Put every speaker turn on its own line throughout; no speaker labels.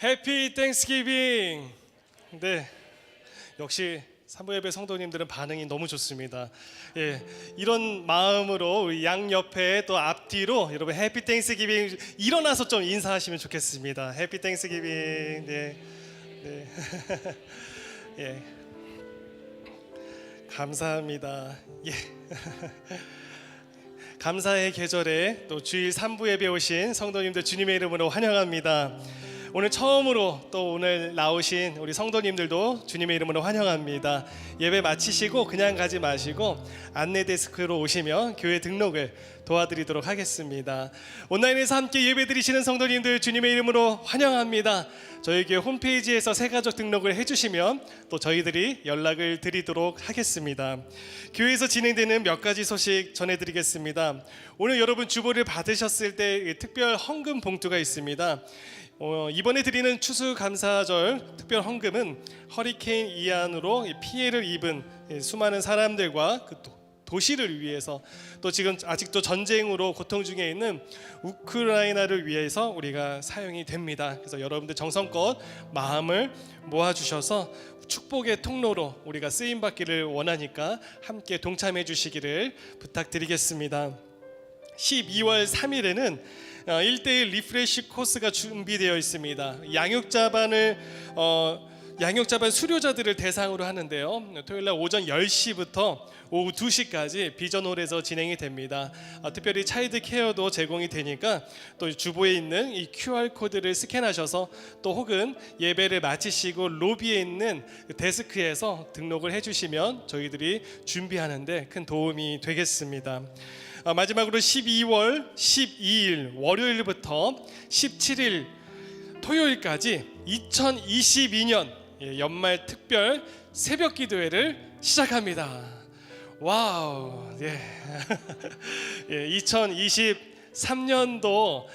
해피 땡스기빙. 네, 역시 산부예배 성도님들은 반응이 너무 좋습니다. 예, 이런 마음으로 우리 양 옆에 또 앞뒤로 여러분 해피 땡스기빙 일어나서 좀 인사하시면 좋겠습니다. 해피 땡스기빙. 네, 네. 예, 감사합니다. 예. 감사의 계절에 또 주일 3부 예배 오신 성도님들 주님의 이름으로 환영합니다. 오늘 처음으로 또 오늘 나오신 우리 성도님들도 주님의 이름으로 환영합니다. 예배 마치시고 그냥 가지 마시고 안내 데스크로 오시면 교회 등록을 도와드리도록 하겠습니다. 온라인에서 함께 예배 드리시는 성도님들 주님의 이름으로 환영합니다. 저희 교회 홈페이지에서 새가족 등록을 해주시면 또 저희들이 연락을 드리도록 하겠습니다. 교회에서 진행되는 몇 가지 소식 전해드리겠습니다. 오늘 여러분 주보를 받으셨을 때 특별 헌금 봉투가 있습니다. 이번에 드리는 추수감사절 특별 헌금은 허리케인 이안으로 피해를 입은 수많은 사람들과 그 도시를 위해서 또 지금 아직도 전쟁으로 고통 중에 있는 우크라이나를 위해서 우리가 사용이 됩니다. 그래서 여러분들 정성껏 마음을 모아주셔서 축복의 통로로 우리가 쓰임받기를 원하니까 함께 동참해 주시기를 부탁드리겠습니다. 12월 3일에는 1대1 리프레시 코스가 준비되어 있습니다. 양육자반 수료자들을 대상으로 하는데요. 토요일날 오전 10시부터 오후 2시까지 비전홀에서 진행이 됩니다. 특별히 차일드 케어도 제공이 되니까 또 주보에 있는 이 QR코드를 스캔하셔서 또 혹은 예배를 마치시고 로비에 있는 데스크에서 등록을 해주시면 저희들이 준비하는데 큰 도움이 되겠습니다. 마지막으로 12월 12일 월요일부터 17일 토요일까지 2022년 연말 특별 새벽 기도회를 시작합니다. 와우, 예. 2023년도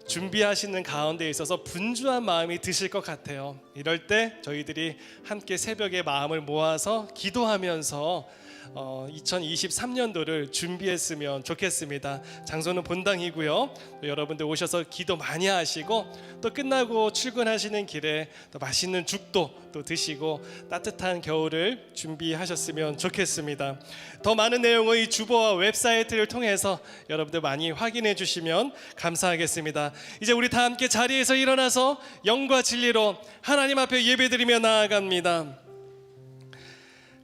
준비하시는 가운데 있어서 분주한 마음이 드실 것 같아요. 이럴 때 저희들이 함께 새벽에 마음을 모아서 기도하면서 2023년도를 준비했으면 좋겠습니다. 장소는 본당이고요. 여러분들 오셔서 기도 많이 하시고 또 끝나고 출근하시는 길에 또 맛있는 죽도 또 드시고 따뜻한 겨울을 준비하셨으면 좋겠습니다. 더 많은 내용은 이 주보와 웹사이트를 통해서 여러분들 많이 확인해 주시면 감사하겠습니다. 이제 우리 다 함께 자리에서 일어나서 영과 진리로 하나님 앞에 예배드리며 나아갑니다.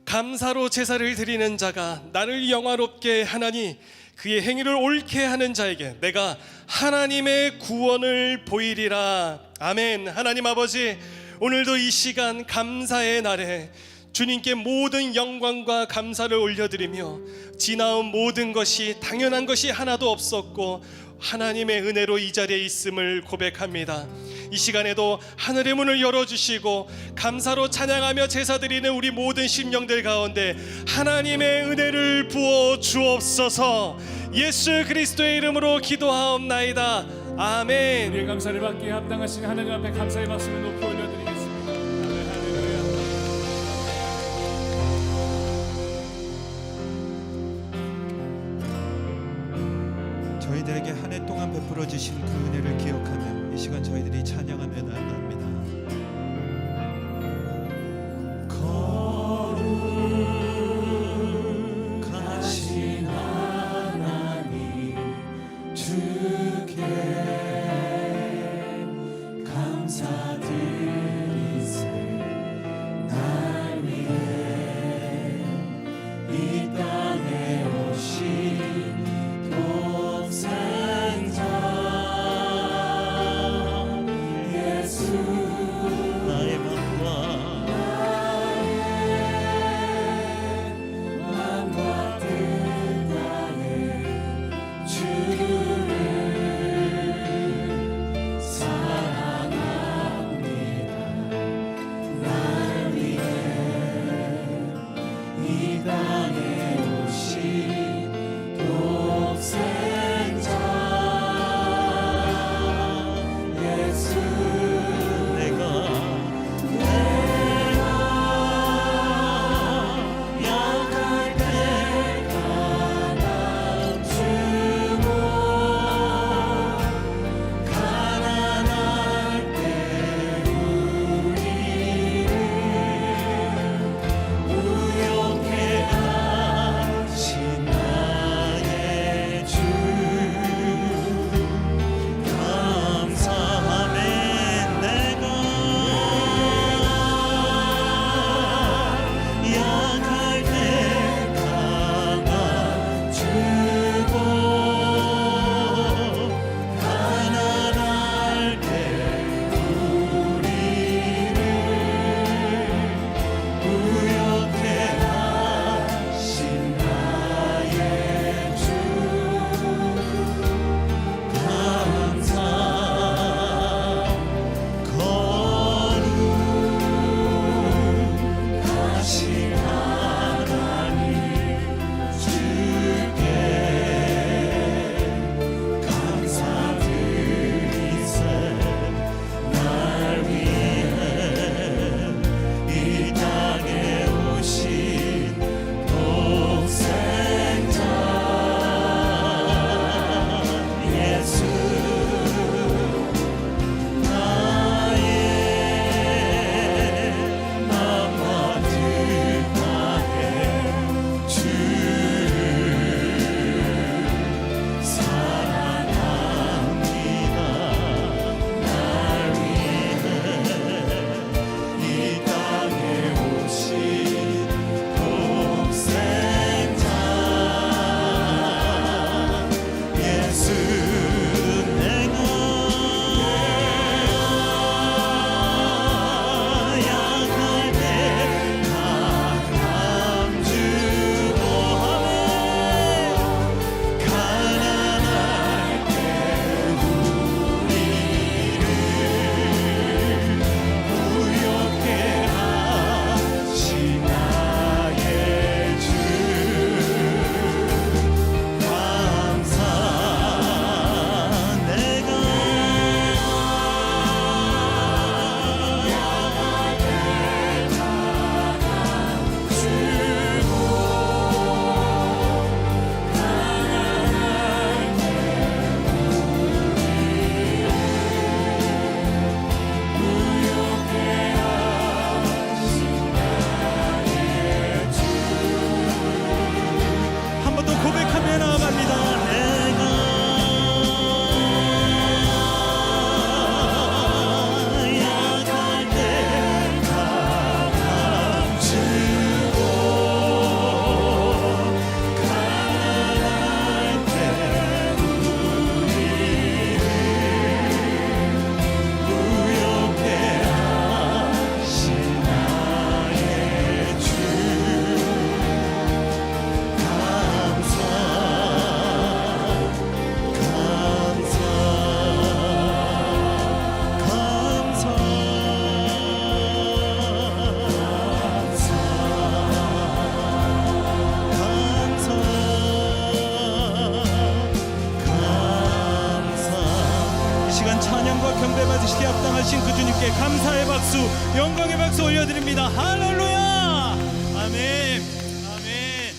감사로 제사를 드리는 자가 나를 영화롭게 하나니 그의 행위를 옳게 하는 자에게 내가 하나님의 구원을 보이리라. 아멘. 하나님 아버지, 오늘도 이 시간 감사의 날에 주님께 모든 영광과 감사를 올려드리며 지나온 모든 것이 당연한 것이 하나도 없었고 하나님의 은혜로 이 자리에 있음을 고백합니다. 이 시간에도 하늘의 문을 열어주시고 감사로 찬양하며 제사드리는 우리 모든 심령들 가운데 하나님의 은혜를 부어 주옵소서. 예수 그리스도의 이름으로 기도하옵나이다. 아멘.
우리의 감사를 받기에 합당하신 하나님 앞에 감사의 박수를 높이 올려드리겠습니다. 할렐루야.
저희들에게 한 해 동안 베풀어 주신 그 은혜를 기억하며 이 시간 저희들이 찬양하며 나아갑니다.
거룩하신 하나님 주께 감사드리세. 날 위해 이 땅에 오신 독생자 예수
나의 맘과
마음과 뜻 다해 주를
시간 찬양과 경배 받으시기에 합당하신 그 주님께 감사의 박수, 영광의 박수 올려드립니다. 할렐루야. 아멘. 아멘.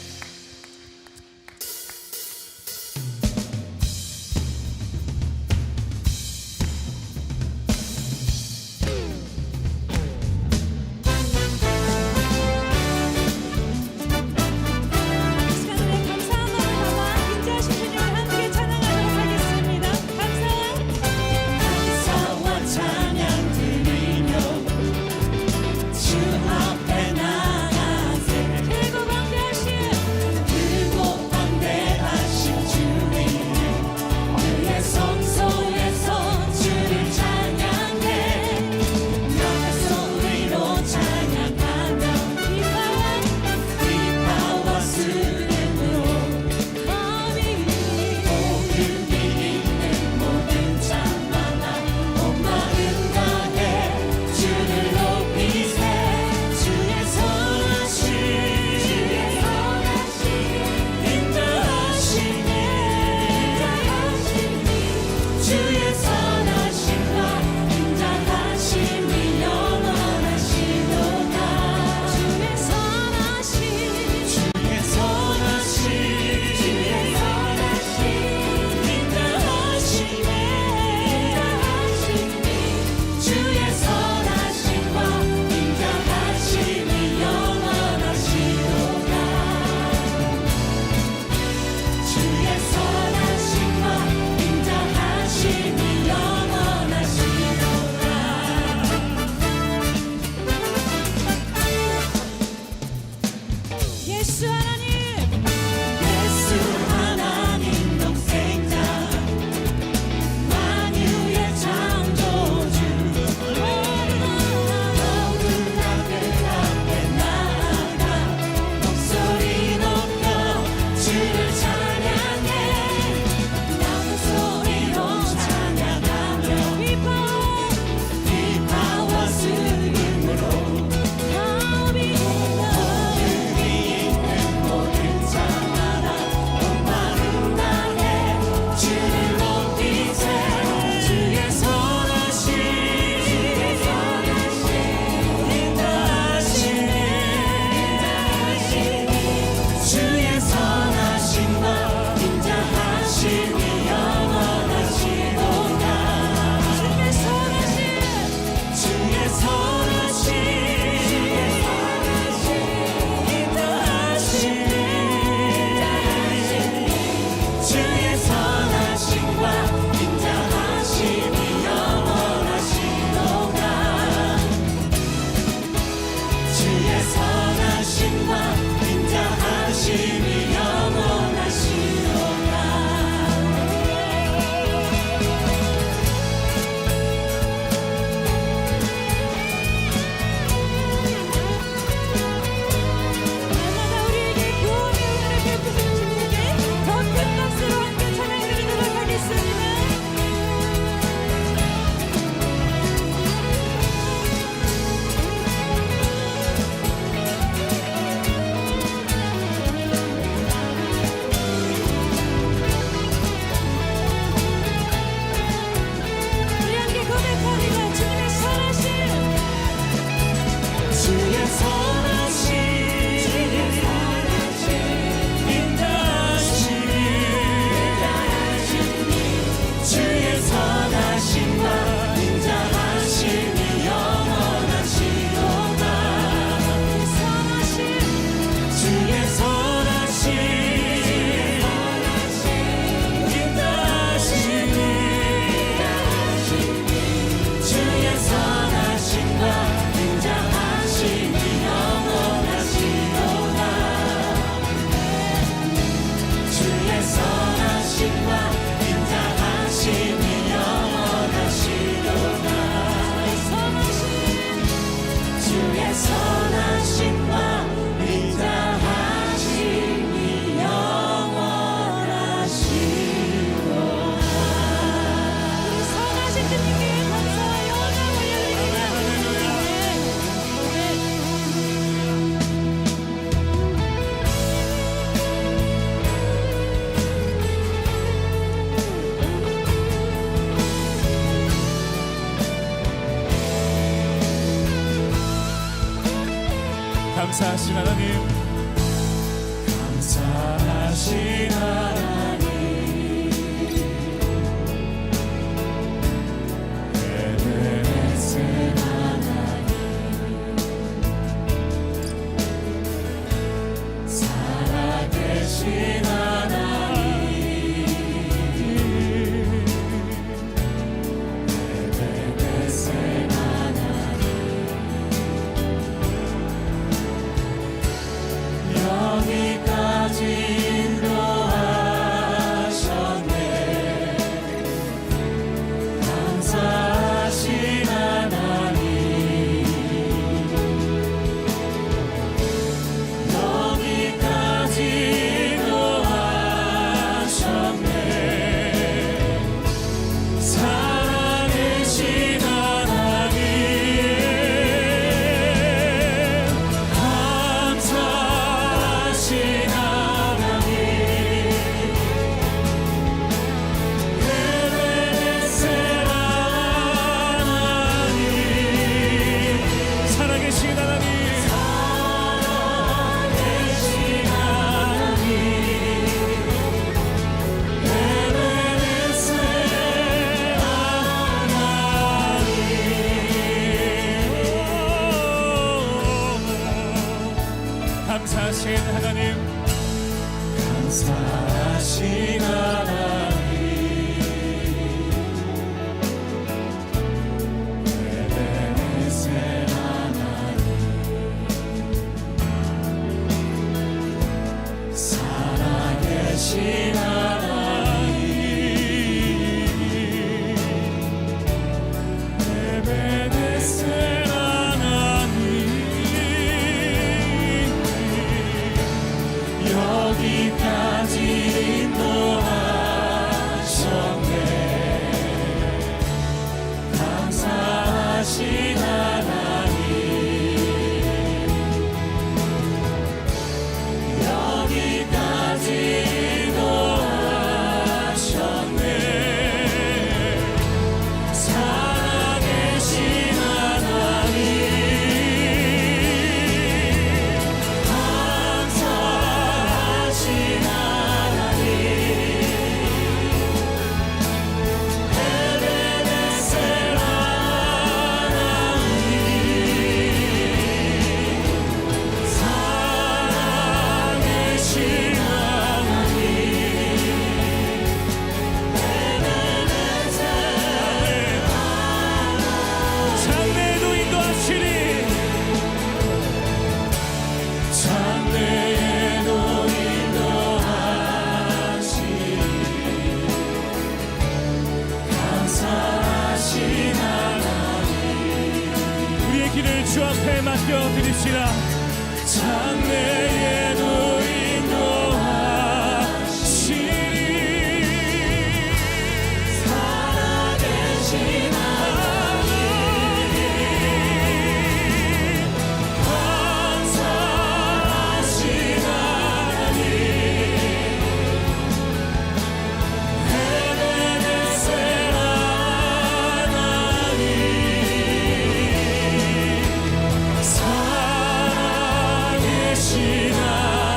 시간을 감사한 마음을 담아 인자하신 주님을 함께 찬양하도록 하겠습니다.
감사와 찬양 드리며 주 앞에 나가세
크고 광대하신
크고 광대하신 주님 그의 성소에서 주를 찬양해 명의 소리로 찬양하며 기뻐와 수름으로 복음이 있는 모든 자마다 온 마음 다해 주를 높이세 주의 선하심 인자하시네 주의 선하심과 인자하심이 영원하시도다
주의 선하신
주의 선하심 인자하심에 주의 선하심과 인자하심이 영원하시도다 주의 선하심과 인자하심이 영원하시도다
감사하신 하나님,
감사하신 하나님, 에베네셀 하나님, 살아계신 하나님, 에베네셀 하나님, 여기까지 인도하셨네. 감사하신 하나님, 여기까지 인도하셨네. 살아계신 하나님, 감사하신 하나님, 에베네셀 하나님,
살아계신 하나님,
살아계신 하나님, 에베네셀 하나님,
감사하신 하나님,
감사하신 하나님, 에베네셀 하나님, 살아계신 하나님, 에베네셀 하나님, 여기까지 인도하셨네. 감사하신 하나님, 여기까지 인도하셨네. 살아계신 하나님, 감사하신 하나님, 에베네셀 하나님, 살아계신 하나님, 에베네셀
장래에도 인도하시니
장래에도 인도하시니 감사하신 하나님,
우리의 길을 주 앞에 맡겨드립시다.
장래에도 인도하시니 살아계신 하나님, 감사하신 하나님, 에베네셀 하나님, 살아계신 하나님,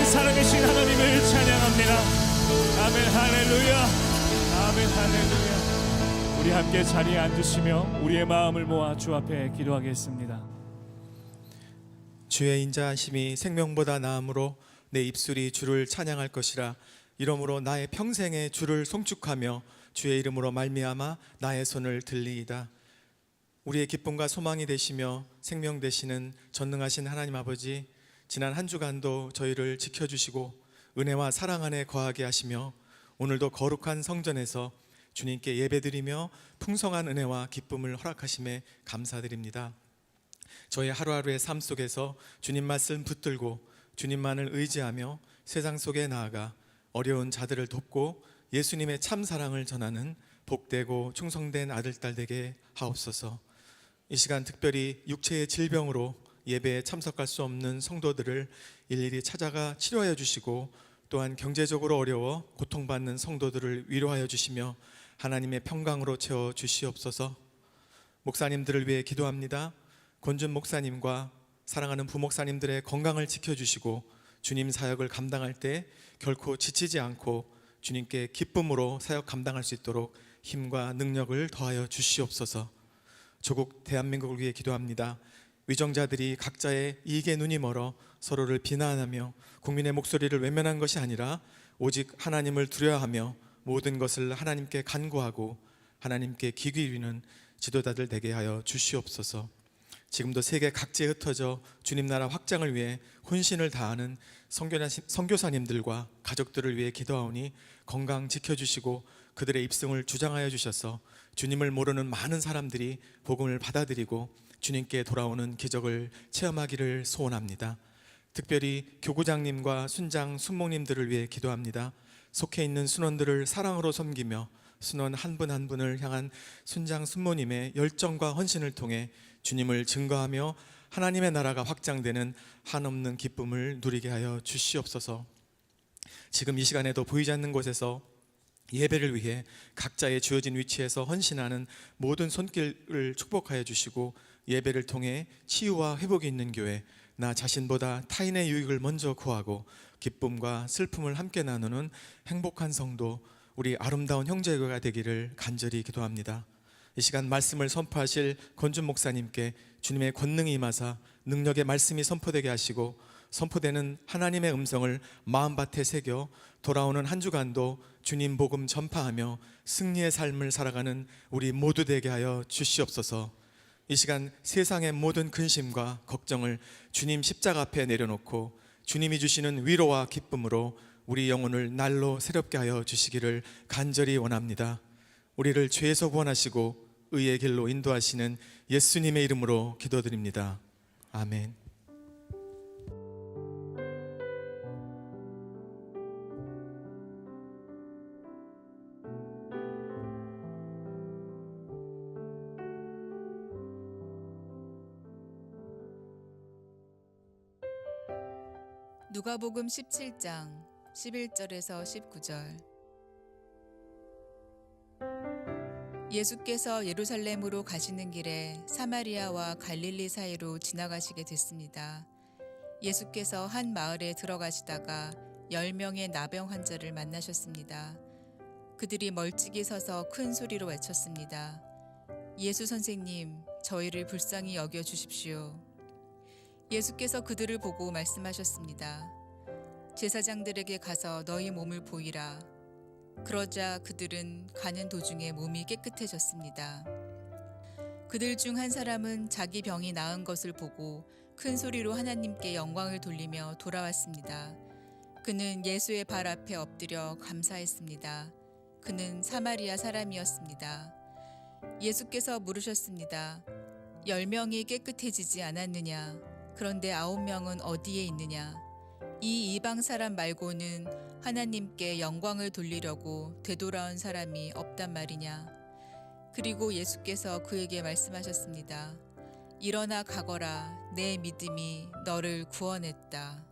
살아계신 하나님을 찬양합니다. 아멘 할렐루야. 아멘 할렐루야. 우리 함께 자리에 앉으시며 우리의 마음을 모아 주 앞에 기도하겠습니다.
주의 인자하심이 생명보다 나음으로 내 입술이 주를 찬양할 것이라. 이러므로 나의 평생에 주를 송축하며 주의 이름으로 말미암아 나의 손을 들리이다. 우리의 기쁨과 소망이 되시며 생명 되시는 전능하신 하나님 아버지, 지난 한 주간도 저희를 지켜주시고 은혜와 사랑 안에 거하게 하시며 오늘도 거룩한 성전에서 주님께 예배드리며 풍성한 은혜와 기쁨을 허락하심에 감사드립니다. 저희 하루하루의 삶 속에서 주님 말씀 붙들고 주님만을 의지하며 세상 속에 나아가 어려운 자들을 돕고 예수님의 참 사랑을 전하는 복되고 충성된 아들, 딸 되게 하옵소서. 이 시간 특별히 육체의 질병으로 예배에 참석할 수 없는 성도들을 일일이 찾아가 치료하여 주시고, 또한 경제적으로 어려워 고통받는 성도들을 위로하여 주시며 하나님의 평강으로 채워 주시옵소서. 목사님들을 위해 기도합니다. 권준 목사님과 사랑하는 부목사님들의 건강을 지켜주시고 주님 사역을 감당할 때 결코 지치지 않고 주님께 기쁨으로 사역 감당할 수 있도록 힘과 능력을 더하여 주시옵소서. 조국 대한민국을 위해 기도합니다. 위정자들이 각자의 이익에 눈이 멀어 서로를 비난하며 국민의 목소리를 외면한 것이 아니라 오직 하나님을 두려워하며 모든 것을 하나님께 간구하고 하나님께 귀 기울이는 지도자들 되게 하여 주시옵소서. 지금도 세계 각지에 흩어져 주님 나라 확장을 위해 혼신을 다하는 선교사님들과 가족들을 위해 기도하오니 건강 지켜주시고 그들의 입성을 주장하여 주셔서 주님을 모르는 많은 사람들이 복음을 받아들이고 주님께 돌아오는 기적을 체험하기를 소원합니다. 특별히 교구장님과 순장, 순목님들을 위해 기도합니다. 속해 있는 순원들을 사랑으로 섬기며 순원 한 분 한 분을 향한 순장, 순모님의 열정과 헌신을 통해 주님을 증거하며 하나님의 나라가 확장되는 한없는 기쁨을 누리게 하여 주시옵소서. 지금 이 시간에도 보이지 않는 곳에서 예배를 위해 각자의 주어진 위치에서 헌신하는 모든 손길을 축복하여 주시고 예배를 통해 치유와 회복이 있는 교회, 나 자신보다 타인의 유익을 먼저 구하고 기쁨과 슬픔을 함께 나누는 행복한 성도, 우리 아름다운 형제교회가 되기를 간절히 기도합니다. 이 시간 말씀을 선포하실 권준 목사님께 주님의 권능이 임하사 능력의 말씀이 선포되게 하시고 선포되는 하나님의 음성을 마음밭에 새겨 돌아오는 한 주간도 주님 복음 전파하며 승리의 삶을 살아가는 우리 모두 되게 하여 주시옵소서. 이 시간 세상의 모든 근심과 걱정을 주님 십자가 앞에 내려놓고 주님이 주시는 위로와 기쁨으로 우리 영혼을 날로 새롭게 하여 주시기를 간절히 원합니다. 우리를 죄에서 구원하시고 의의 길로 인도하시는 예수님의 이름으로 기도드립니다. 아멘.
누가복음 17장 11절에서 19절. 예수께서 예루살렘으로 가시는 길에 사마리아와 갈릴리 사이로 지나가시게 됐습니다. 예수께서 한 마을에 들어가시다가 10명의 나병 환자를 만나셨습니다. 그들이 멀찍이 서서 큰 소리로 외쳤습니다. 예수 선생님, 저희를 불쌍히 여겨 주십시오. 예수께서 그들을 보고 말씀하셨습니다. 제사장들에게 가서 너희 몸을 보이라. 그러자 그들은 가는 도중에 몸이 깨끗해졌습니다. 그들 중 한 사람은 자기 병이 나은 것을 보고 큰 소리로 하나님께 영광을 돌리며 돌아왔습니다. 그는 예수의 발 앞에 엎드려 감사했습니다. 그는 사마리아 사람이었습니다. 예수께서 물으셨습니다. 10명이 깨끗해지지 않았느냐? 그런데 9명은 어디에 있느냐? 이 이방 사람 말고는 하나님께 영광을 돌리려고 되돌아온 사람이 없단 말이냐? 그리고 예수께서 그에게 말씀하셨습니다. 일어나 가거라. 내 믿음이 너를 구원했다.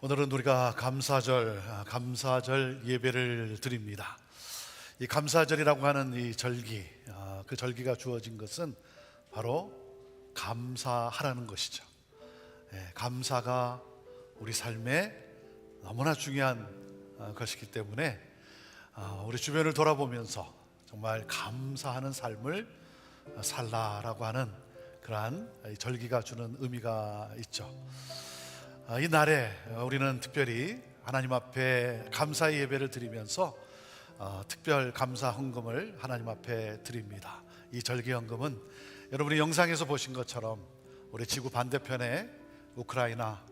오늘은 우리가 감사절 예배를 드립니다. 이 감사절이라고 하는 이 절기, 그 절기가 주어진 것은 바로 감사하라는 것이죠. 감사가 우리 삶에 너무나 중요한 것이기 때문에 우리 주변을 돌아보면서 정말 감사하는 삶을 살라라고 하는 그러한 절기가 주는 의미가 있죠. 이 날에 우리는 특별히 하나님 앞에 감사의 예배를 드리면서 특별 감사 헌금을 하나님 앞에 드립니다. 이 절기 헌금은 여러분이 영상에서 보신 것처럼 우리 지구 반대편에 우크라이나,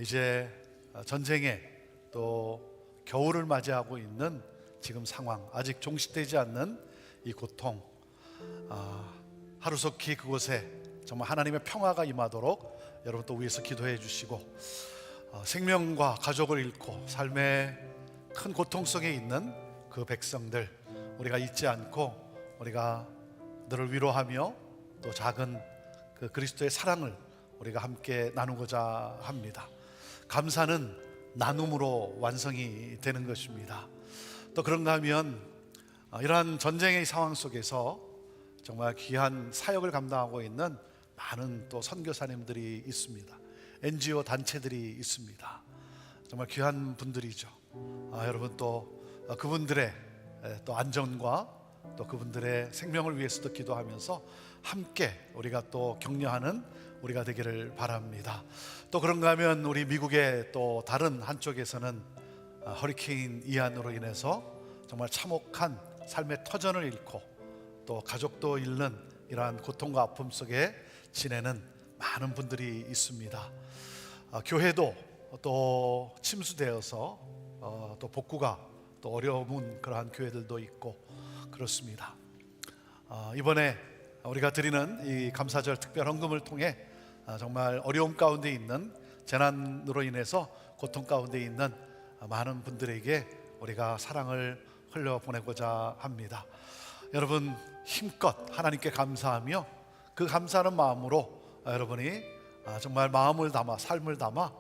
이제 전쟁에 또 겨울을 맞이하고 있는 지금 상황, 아직 종식되지 않는 이 고통, 하루속히 그곳에 정말 하나님의 평화가 임하도록 여러분 또 위에서 기도해 주시고, 생명과 가족을 잃고 삶의 큰 고통 속에 있는 그 백성들 우리가 잊지 않고 우리가 너를 위로하며 또 작은 그 그리스도의 사랑을 우리가 함께 나누고자 합니다. 감사는 나눔으로 완성이 되는 것입니다. 또 그런가 하면 이러한 전쟁의 상황 속에서 정말 귀한 사역을 감당하고 있는 많은 또 선교사님들이 있습니다. NGO 단체들이 있습니다. 정말 귀한 분들이죠. 여러분 또 그분들의 또 안전과 또 그분들의 생명을 위해서도 기도하면서 함께 우리가 또 격려하는 우리가 되기를 바랍니다. 또 그런가 하면 우리 미국의 또 다른 한쪽에서는 허리케인 이안으로 인해서 정말 참혹한 삶의 터전을 잃고 또 가족도 잃는 이러한 고통과 아픔 속에 지내는 많은 분들이 있습니다. 교회도 또 침수되어서 또 복구가 또 어려운 그러한 교회들도 있고 그렇습니다. 이번에 우리가 드리는 이 감사절 특별 헌금을 통해 정말 어려움 가운데 있는, 재난으로 인해서 고통 가운데 있는 많은 분들에게 우리가 사랑을 흘려보내고자 합니다. 여러분 힘껏 하나님께 감사하며 그 감사하는 마음으로 여러분이 정말 마음을 담아, 삶을 담아,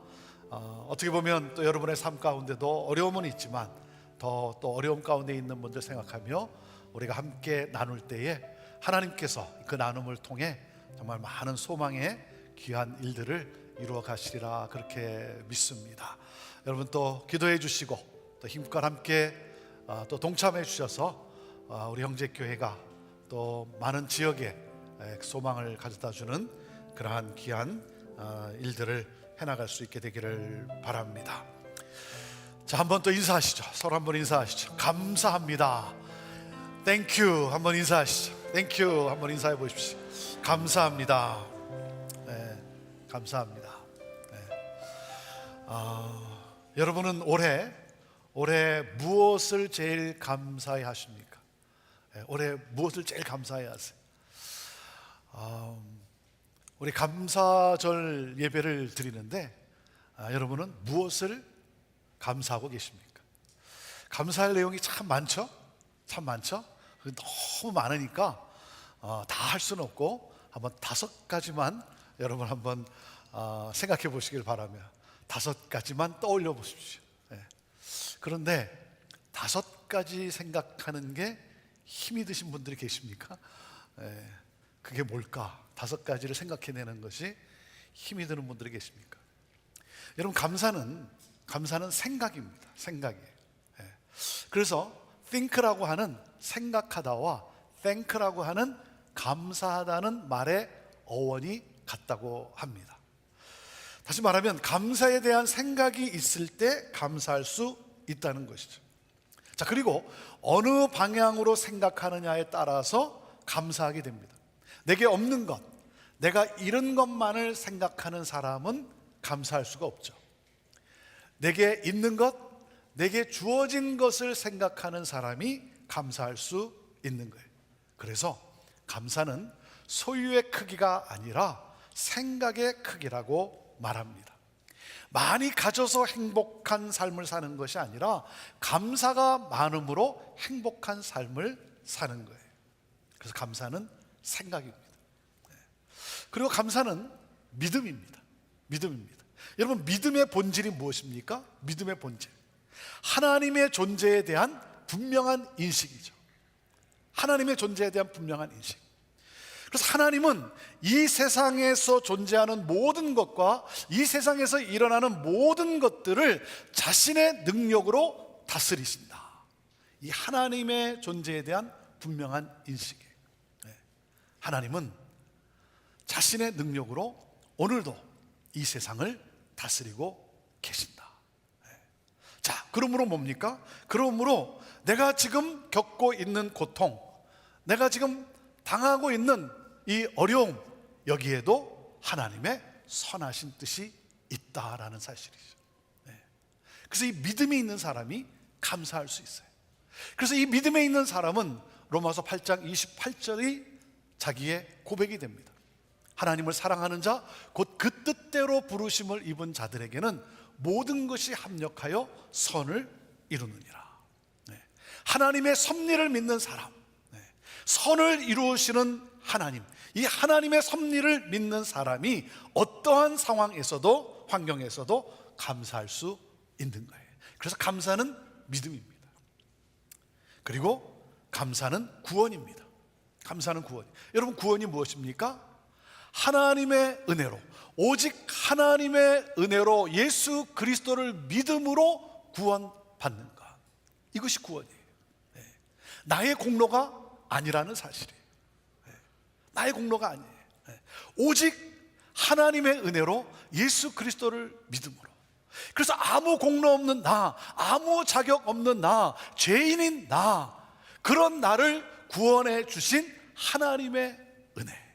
어떻게 보면 또 여러분의 삶 가운데도 어려움은 있지만 더 또 어려움 가운데 있는 분들 생각하며 우리가 함께 나눌 때에 하나님께서 그 나눔을 통해 정말 많은 소망의 귀한 일들을 이루어 가시리라 그렇게 믿습니다. 여러분 또 기도해 주시고 또 힘껏 함께 또 동참해 주셔서 우리 형제교회가 또 많은 지역에 소망을 가져다 주는 그러한 귀한 일들을 해나갈 수 있게 되기를 바랍니다. 자, 한번 또 인사하시죠. 서로 한번 인사하시죠. 감사합니다. 땡큐 한번 인사하시죠. 땡큐 한번 인사해 보십시오. 감사합니다. 네, 감사합니다. 네. 여러분은 올해 무엇을 제일 감사해 하십니까? 네, 올해 무엇을 제일 감사해 하세요? 우리 감사절 예배를 드리는데 여러분은 무엇을 감사하고 계십니까? 감사할 내용이 참 많죠? 참 많죠? 너무 많으니까 다 할 수는 없고 한번 5가지만 여러분 한번 생각해 보시길 바라며 5가지만 떠올려 보십시오. 네. 그런데 5가지 생각하는 게 힘이 드신 분들이 계십니까? 네. 그게 뭘까? 5가지를 생각해내는 것이 힘이 드는 분들이 계십니까? 여러분 감사는 생각입니다. 생각이에요. 예. 그래서 think라고 하는 생각하다와 thank라고 하는 감사하다는 말의 어원이 같다고 합니다. 다시 말하면 감사에 대한 생각이 있을 때 감사할 수 있다는 것이죠. 자, 그리고 어느 방향으로 생각하느냐에 따라서 감사하게 됩니다. 내게 없는 것, 내가 잃은 것만을 생각하는 사람은 감사할 수가 없죠. 내게 있는 것, 내게 주어진 것을 생각하는 사람이 감사할 수 있는 거예요. 그래서 감사는 소유의 크기가 아니라 생각의 크기라고 말합니다. 많이 가져서 행복한 삶을 사는 것이 아니라 감사가 많음으로 행복한 삶을 사는 거예요. 그래서 감사는 생각입니다. 그리고 감사는 믿음입니다. 믿음입니다. 여러분, 믿음의 본질이 무엇입니까? 믿음의 본질, 하나님의 존재에 대한 분명한 인식이죠. 하나님의 존재에 대한 분명한 인식. 그래서 하나님은 이 세상에서 존재하는 모든 것과 이 세상에서 일어나는 모든 것들을 자신의 능력으로 다스리신다. 이 하나님의 존재에 대한 분명한 인식이에요. 하나님은 자신의 능력으로 오늘도 이 세상을 다스리고 계신다. 자, 그러므로 뭡니까? 그러므로 내가 지금 겪고 있는 고통, 내가 지금 당하고 있는 이 어려움, 여기에도 하나님의 선하신 뜻이 있다라는 사실이죠. 그래서 이 믿음이 있는 사람이 감사할 수 있어요. 그래서 이 믿음에 있는 사람은 로마서 8장 28절이 자기의 고백이 됩니다. 하나님을 사랑하는 자, 곧 그 뜻대로 부르심을 입은 자들에게는 모든 것이 합력하여 선을 이루느니라. 하나님의 섭리를 믿는 사람, 선을 이루시는 하나님, 이 하나님의 섭리를 믿는 사람이 어떠한 상황에서도, 환경에서도 감사할 수 있는 거예요. 그래서 감사는 믿음입니다. 그리고 감사는 구원입니다. 감사는 구원. 여러분, 구원이 무엇입니까? 하나님의 은혜로, 오직 하나님의 은혜로 예수 그리스도를 믿음으로 구원받는 것, 이것이 구원이에요. 나의 공로가 아니라는 사실이에요. 나의 공로가 아니에요. 오직 하나님의 은혜로 예수 그리스도를 믿음으로. 그래서 아무 공로 없는 나, 아무 자격 없는 나, 죄인인 나, 그런 나를 구원해 주신 하나님의 은혜,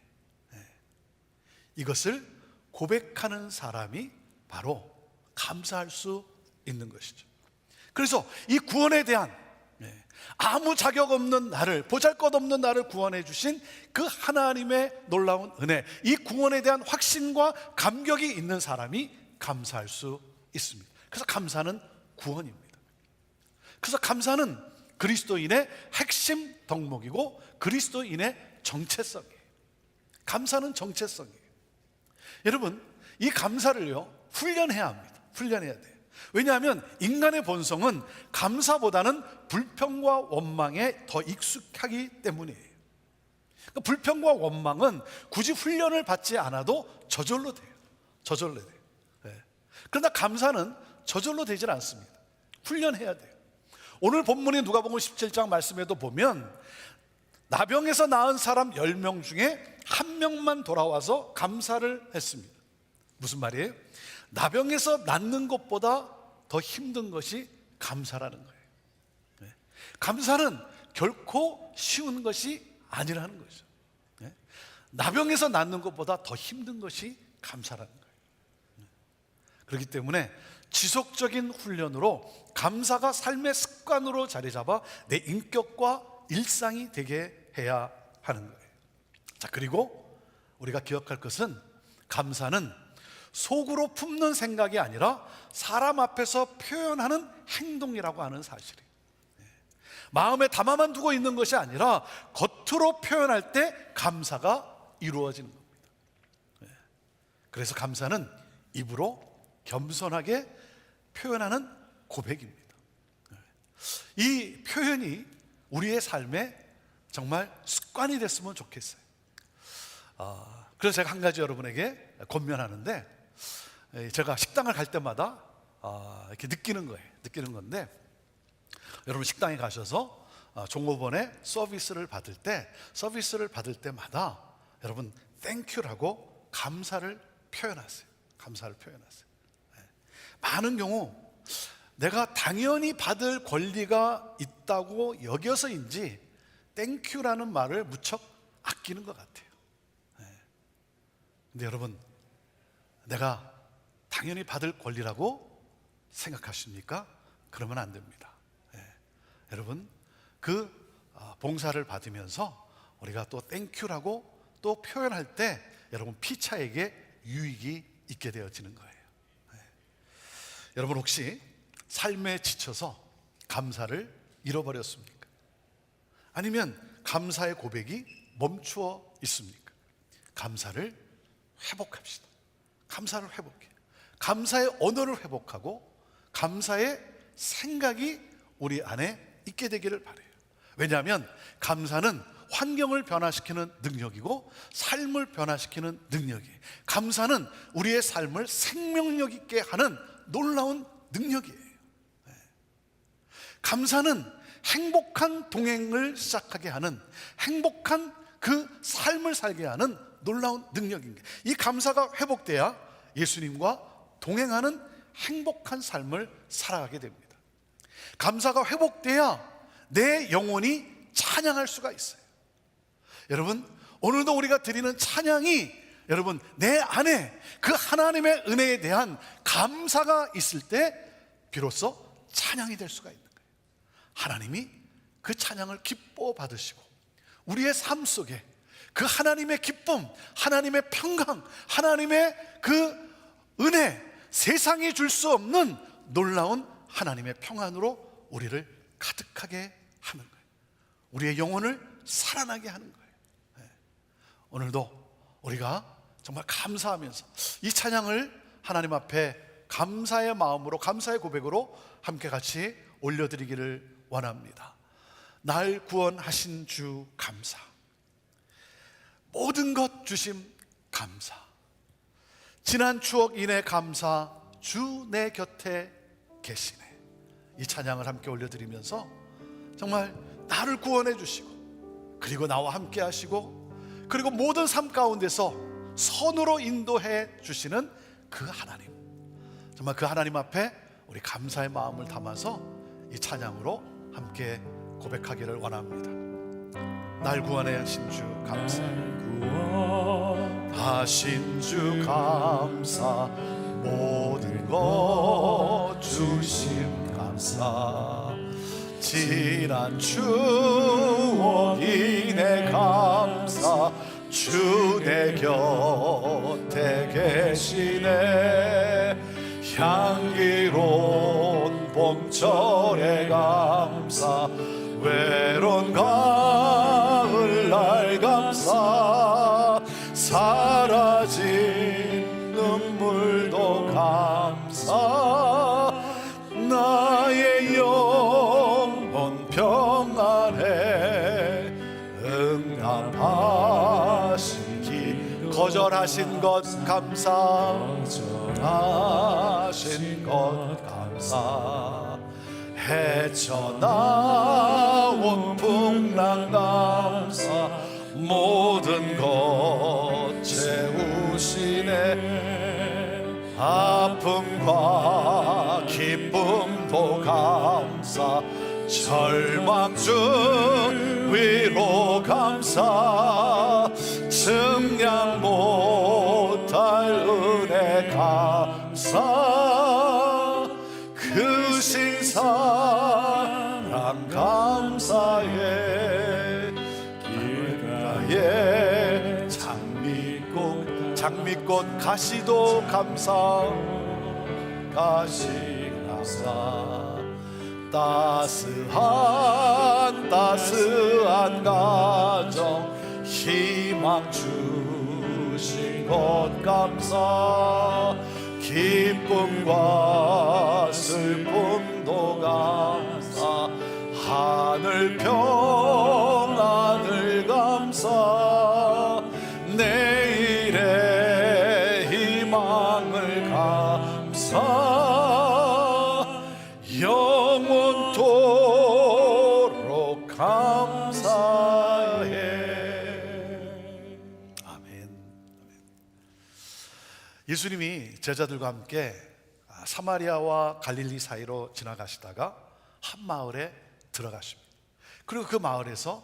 이것을 고백하는 사람이 바로 감사할 수 있는 것이죠. 그래서 이 구원에 대한, 아무 자격 없는 나를, 보잘것없는 나를 구원해 주신 그 하나님의 놀라운 은혜, 이 구원에 대한 확신과 감격이 있는 사람이 감사할 수 있습니다. 그래서 감사는 구원입니다. 그래서 감사는 그리스도인의 핵심 덕목이고 그리스도인의 정체성이에요. 감사는 정체성이에요. 여러분, 이 감사를요, 훈련해야 합니다. 훈련해야 돼요. 왜냐하면 인간의 본성은 감사보다는 불평과 원망에 더 익숙하기 때문이에요. 그러니까 불평과 원망은 굳이 훈련을 받지 않아도 저절로 돼요. 저절로 돼요. 그러나 감사는 저절로 되질 않습니다. 훈련해야 돼요. 오늘 본문의 누가복음 17장 말씀에도 보면 나병에서 나은 사람 10명 중에 1명만 돌아와서 감사를 했습니다. 무슨 말이에요? 나병에서 낫는 것보다 더 힘든 것이 감사라는 거예요. 감사는 결코 쉬운 것이 아니라는 거죠. 나병에서 낫는 것보다 더 힘든 것이 감사라는 거예요. 그렇기 때문에 지속적인 훈련으로 감사가 삶의 습관으로 자리 잡아 내 인격과 일상이 되게 해야 하는 거예요. 자, 그리고 우리가 기억할 것은 감사는 속으로 품는 생각이 아니라 사람 앞에서 표현하는 행동이라고 하는 사실이에요. 마음에 담아만 두고 있는 것이 아니라 겉으로 표현할 때 감사가 이루어지는 겁니다. 그래서 감사는 입으로 겸손하게 표현하는 고백입니다. 이 표현이 우리의 삶에 정말 습관이 됐으면 좋겠어요. 그래서 제가 한 가지 여러분에게 권면하는데, 제가 식당을 갈 때마다 이렇게 느끼는 거예요. 느끼는 건데, 여러분 식당에 가셔서 종업원의 서비스를 받을 때마다 여러분 땡큐라고 감사를 표현하세요. 감사를 표현하세요. 많은 경우 내가 당연히 받을 권리가 있다고 여겨서인지 땡큐라는 말을 무척 아끼는 것 같아요. 근데 여러분, 내가 당연히 받을 권리라고 생각하십니까? 그러면 안 됩니다. 여러분, 그 봉사를 받으면서 우리가 또 땡큐라고 또 표현할 때 여러분 피차에게 유익이 있게 되어지는 거예요. 여러분, 혹시 삶에 지쳐서 감사를 잃어버렸습니까? 아니면 감사의 고백이 멈추어 있습니까? 감사를 회복합시다. 감사를 회복해. 감사의 언어를 회복하고 감사의 생각이 우리 안에 있게 되기를 바라요. 왜냐하면 감사는 환경을 변화시키는 능력이고 삶을 변화시키는 능력이에요. 감사는 우리의 삶을 생명력 있게 하는 놀라운 능력이에요. 감사는 행복한 동행을 시작하게 하는, 행복한 그 삶을 살게 하는 놀라운 능력입니다. 이 감사가 회복돼야 예수님과 동행하는 행복한 삶을 살아가게 됩니다. 감사가 회복돼야 내 영혼이 찬양할 수가 있어요. 여러분, 오늘도 우리가 드리는 찬양이 여러분 내 안에 그 하나님의 은혜에 대한 감사가 있을 때 비로소 찬양이 될 수가 있는 거예요. 하나님이 그 찬양을 기뻐 받으시고 우리의 삶 속에 그 하나님의 기쁨, 하나님의 평강, 하나님의 그 은혜, 세상이 줄 수 없는 놀라운 하나님의 평안으로 우리를 가득하게 하는 거예요. 우리의 영혼을 살아나게 하는 거예요. 오늘도 우리가 정말 감사하면서 이 찬양을 하나님 앞에 감사의 마음으로, 감사의 고백으로 함께 같이 올려드리기를 원합니다. 날 구원하신 주 감사, 모든 것 주심 감사, 지난 추억 인해 감사, 주 내 곁에 계시네. 이 찬양을 함께 올려드리면서 정말 나를 구원해 주시고 그리고 나와 함께 하시고 그리고 모든 삶 가운데서 선으로 인도해 주시는 그 하나님, 정말 그 하나님 앞에 우리 감사의 마음을 담아서 이 찬양으로 함께 고백하기를 원합니다. 날 구원해 하신 주 감사, 하신 주 감사, 모든 것 주심 감사, 지난 추억 인해 감사, 주 내 곁에 계시네. 향기로운 봄철의 감사, 외로운 가을날 감사, 사라진 눈물도 감사, 나의 영혼 평안해 응답하시기, 거절하신 것 감사, 거절하신 것 감사, 헤쳐나온 풍랑 감사, 모든 것 채우시네. 아픔과 기쁨도 감사, 절망 중 위로 감사, 증량 못할 은혜 감사, 그 신사랑 감사해. 길가에 장미꽃 가시도 감사, 가시 감사, 따스한 가정 희망 주신 것 감사, 기쁨과 슬픔도 감사, 하늘 평안을 감사, 내일의 희망을 감사, 영원토록 감사해. 아멘. 예수님이 제자들과 함께 사마리아와 갈릴리 사이로 지나가시다가 한 마을에 들어가십니다. 그리고 그 마을에서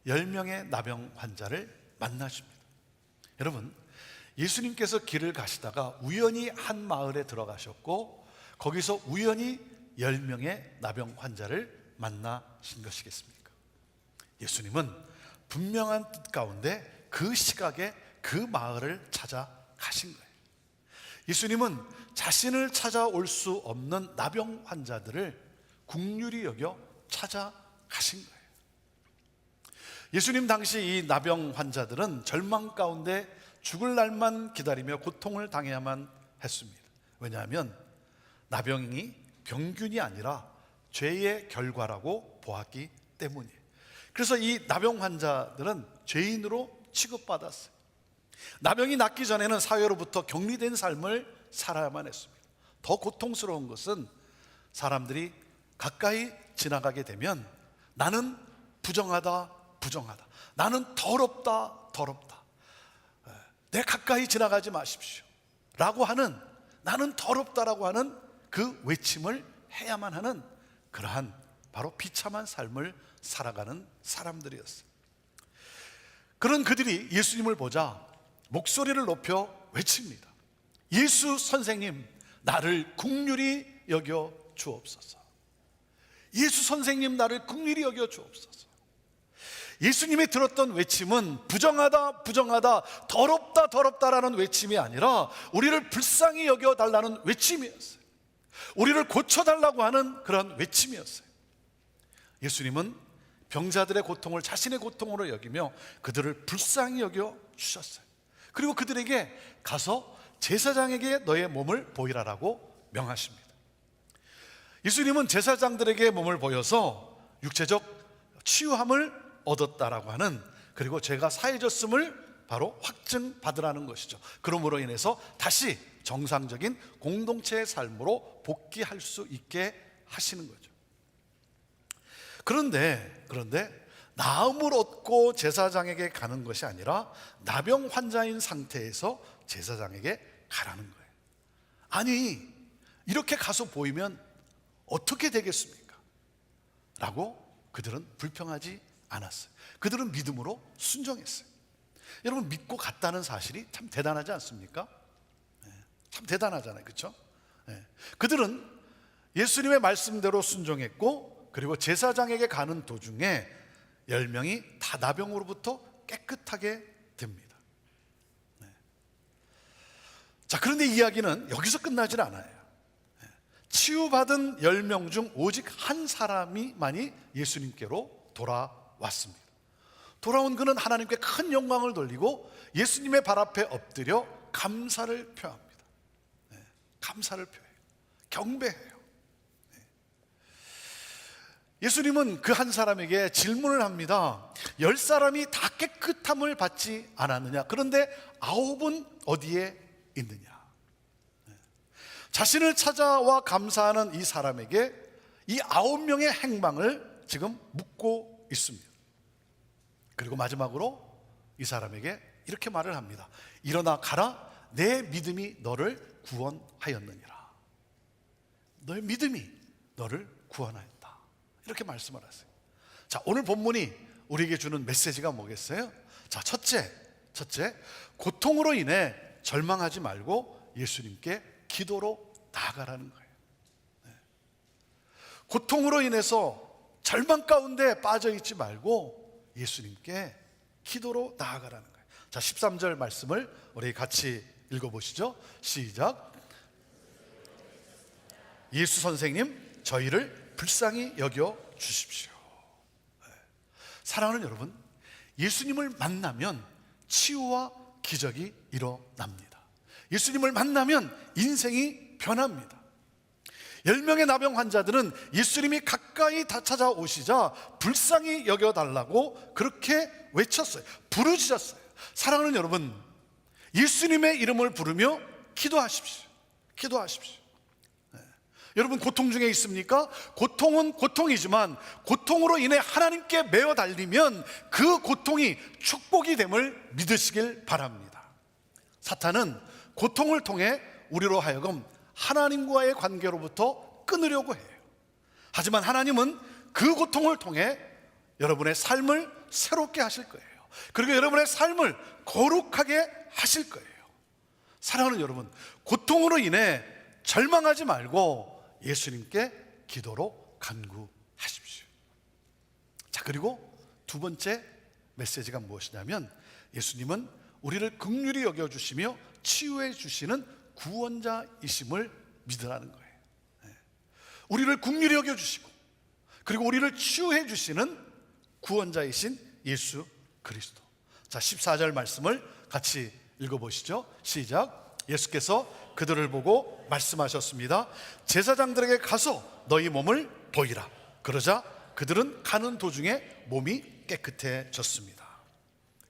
10명의 나병 환자를 만나십니다. 여러분, 예수님께서 길을 가시다가 우연히 한 마을에 들어가셨고 거기서 우연히 10명의 나병 환자를 만나신 것이겠습니까? 예수님은 분명한 뜻 가운데 그 시각에 그 마을을 찾아가신 거예요. 예수님은 자신을 찾아올 수 없는 나병 환자들을 긍휼히 여겨 찾아가신 거예요. 예수님 당시 이 나병 환자들은 절망 가운데 죽을 날만 기다리며 고통을 당해야만 했습니다. 왜냐하면 나병이 병균이 아니라 죄의 결과라고 보았기 때문이에요. 그래서 이 나병 환자들은 죄인으로 취급받았어요. 나병이 낫기 전에는 사회로부터 격리된 삶을 살아야만 했습니다. 더 고통스러운 것은 사람들이 가까이 지나가게 되면 나는 부정하다, 부정하다, 나는 더럽다, 더럽다, 내 가까이 지나가지 마십시오 라고 하는, 나는 더럽다라고 하는 그 외침을 해야만 하는 그러한 바로 비참한 삶을 살아가는 사람들이었어요. 그런 그들이 예수님을 보자 목소리를 높여 외칩니다. 예수 선생님, 나를 긍휼히 여겨 주옵소서. 예수 선생님, 나를 긍휼히 여겨 주옵소서. 예수님이 들었던 외침은 부정하다, 부정하다, 더럽다, 더럽다라는 외침이 아니라 우리를 불쌍히 여겨 달라는 외침이었어요. 우리를 고쳐달라고 하는 그런 외침이었어요. 예수님은 병자들의 고통을 자신의 고통으로 여기며 그들을 불쌍히 여겨 주셨어요. 그리고 그들에게 가서 제사장에게 너의 몸을 보이라라고 명하십니다. 예수님은 제사장들에게 몸을 보여서 육체적 치유함을 얻었다라고 하는, 그리고 죄가 사해졌음을 바로 확증받으라는 것이죠. 그러므로 인해서 다시 정상적인 공동체의 삶으로 복귀할 수 있게 하시는 거죠. 그런데 나음을 얻고 제사장에게 가는 것이 아니라 나병 환자인 상태에서 제사장에게 가라는 거예요. 아니, 이렇게 가서 보이면 어떻게 되겠습니까? 라고 그들은 불평하지 않았어요. 그들은 믿음으로 순종했어요. 여러분, 믿고 갔다는 사실이 참 대단하지 않습니까? 참 대단하잖아요, 그렇죠? 그들은 예수님의 말씀대로 순종했고, 그리고 제사장에게 가는 도중에 10명이 다 나병으로부터 깨끗하게 됩니다. 자, 그런데 이야기는 여기서 끝나질 않아요. 치유받은 10명 중 오직 한 사람이만이 예수님께로 돌아왔습니다. 돌아온 그는 하나님께 큰 영광을 돌리고 예수님의 발 앞에 엎드려 감사를 표합니다. 감사를 표해요. 경배해요. 예수님은 그 한 사람에게 질문을 합니다. 10사람이 다 깨끗함을 받지 않았느냐? 그런데 9은 어디에 있느냐? 자신을 찾아와 감사하는 이 사람에게 이 9명의 행방을 지금 묻고 있습니다. 그리고 마지막으로 이 사람에게 이렇게 말을 합니다. 일어나 가라, 내 믿음이 너를 구원하였느니라. 너의 믿음이 너를 구원하였다. 이렇게 말씀을 하세요. 자, 오늘 본문이 우리에게 주는 메시지가 뭐겠어요? 자, 첫째, 고통으로 인해 절망하지 말고 예수님께 기도로 나아가라는 거예요. 고통으로 인해서 절망 가운데 빠져 있지 말고 예수님께 기도로 나아가라는 거예요. 자, 13절 말씀을 우리 같이 읽어보시죠. 시작. 예수 선생님, 저희를 불쌍히 여겨 주십시오. 사랑하는 여러분, 예수님을 만나면 치유와 기적이 일어납니다. 예수님을 만나면 인생이 변합니다. 10명의 나병 환자들은 예수님이 가까이 다 찾아오시자 불쌍히 여겨달라고 그렇게 외쳤어요. 부르짖었어요. 사랑하는 여러분, 예수님의 이름을 부르며 기도하십시오. 기도하십시오. 여러분, 고통 중에 있습니까? 고통은 고통이지만 고통으로 인해 하나님께 매어 달리면 그 고통이 축복이 됨을 믿으시길 바랍니다. 사탄은 고통을 통해 우리로 하여금 하나님과의 관계로부터 끊으려고 해요. 하지만 하나님은 그 고통을 통해 여러분의 삶을 새롭게 하실 거예요. 그리고 여러분의 삶을 거룩하게 하실 거예요. 사랑하는 여러분, 고통으로 인해 절망하지 말고 예수님께 기도로 간구하십시오. 자, 그리고 두 번째 메시지가 무엇이냐면 예수님은 우리를 긍휼히 여겨주시며 치유해 주시는 구원자이심을 믿으라는 거예요. 우리를 긍휼히 여겨주시고 그리고 우리를 치유해 주시는 구원자이신 예수 그리스도. 자, 14절 말씀을 같이 읽어보시죠. 시작. 예수께서 그들을 보고 말씀하셨습니다. 제사장들에게 가서 너희 몸을 보이라. 그러자 그들은 가는 도중에 몸이 깨끗해졌습니다.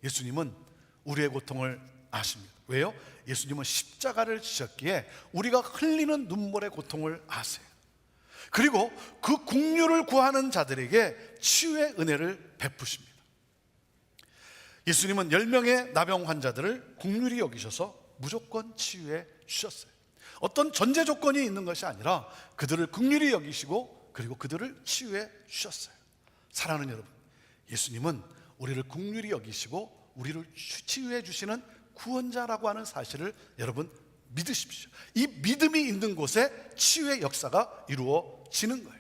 예수님은 우리의 고통을 아십니다. 왜요? 예수님은 십자가를 지셨기에 우리가 흘리는 눈물의 고통을 아세요. 그리고 그 긍휼을 구하는 자들에게 치유의 은혜를 베푸십니다. 예수님은 10명의 나병 환자들을 긍휼히 여기셔서 무조건 치유해 주셨어요. 어떤 전제 조건이 있는 것이 아니라 그들을 긍휼히 여기시고 그리고 그들을 치유해 주셨어요. 사랑하는 여러분, 예수님은 우리를 긍휼히 여기시고 우리를 치유해 주시는 구원자라고 하는 사실을 여러분 믿으십시오. 이 믿음이 있는 곳에 치유의 역사가 이루어지는 거예요.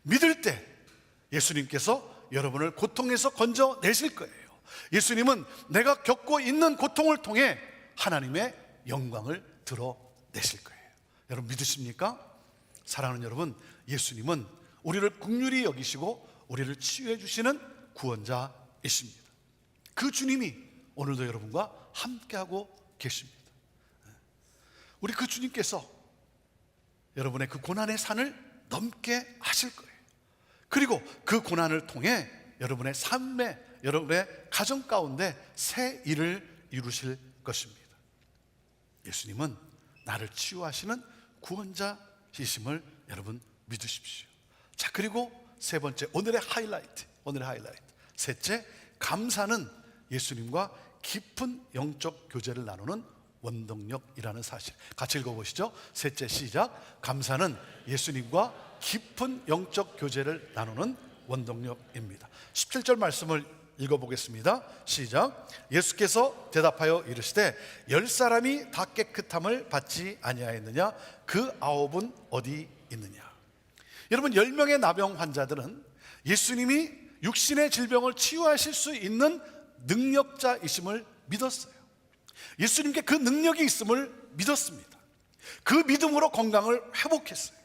믿을 때 예수님께서 여러분을 고통에서 건져내실 거예요. 예수님은 내가 겪고 있는 고통을 통해 하나님의 영광을 드러내실 거예요. 여러분 믿으십니까? 사랑하는 여러분, 예수님은 우리를 긍휼히 여기시고 우리를 치유해 주시는 구원자이십니다. 그 주님이 오늘도 여러분과 함께하고 계십니다. 우리 그 주님께서 여러분의 그 고난의 산을 넘게 하실 거예요. 그리고 그 고난을 통해 여러분의 삶에, 여러분의 가정 가운데 새 일을 이루실 것입니다. 예수님은 나를 치유하시는 구원자이심을 여러분 믿으십시오. 자, 그리고 세 번째, 오늘의 하이라이트. 셋째, 감사는 예수님과 깊은 영적 교제를 나누는 원동력이라는 사실. 같이 읽어보시죠. 셋째, 시작. 감사는 예수님과 깊은 영적 교제를 나누는 원동력입니다. 17절 말씀을 읽어보겠습니다. 시작. 예수께서 대답하여 이르시되 10사람이 다 깨끗함을 받지 아니하였느냐? 그 9은 어디 있느냐? 여러분, 10명의 나병 환자들은 예수님이 육신의 질병을 치유하실 수 있는 능력자이심을 믿었어요. 예수님께 그 능력이 있음을 믿었습니다. 그 믿음으로 건강을 회복했어요.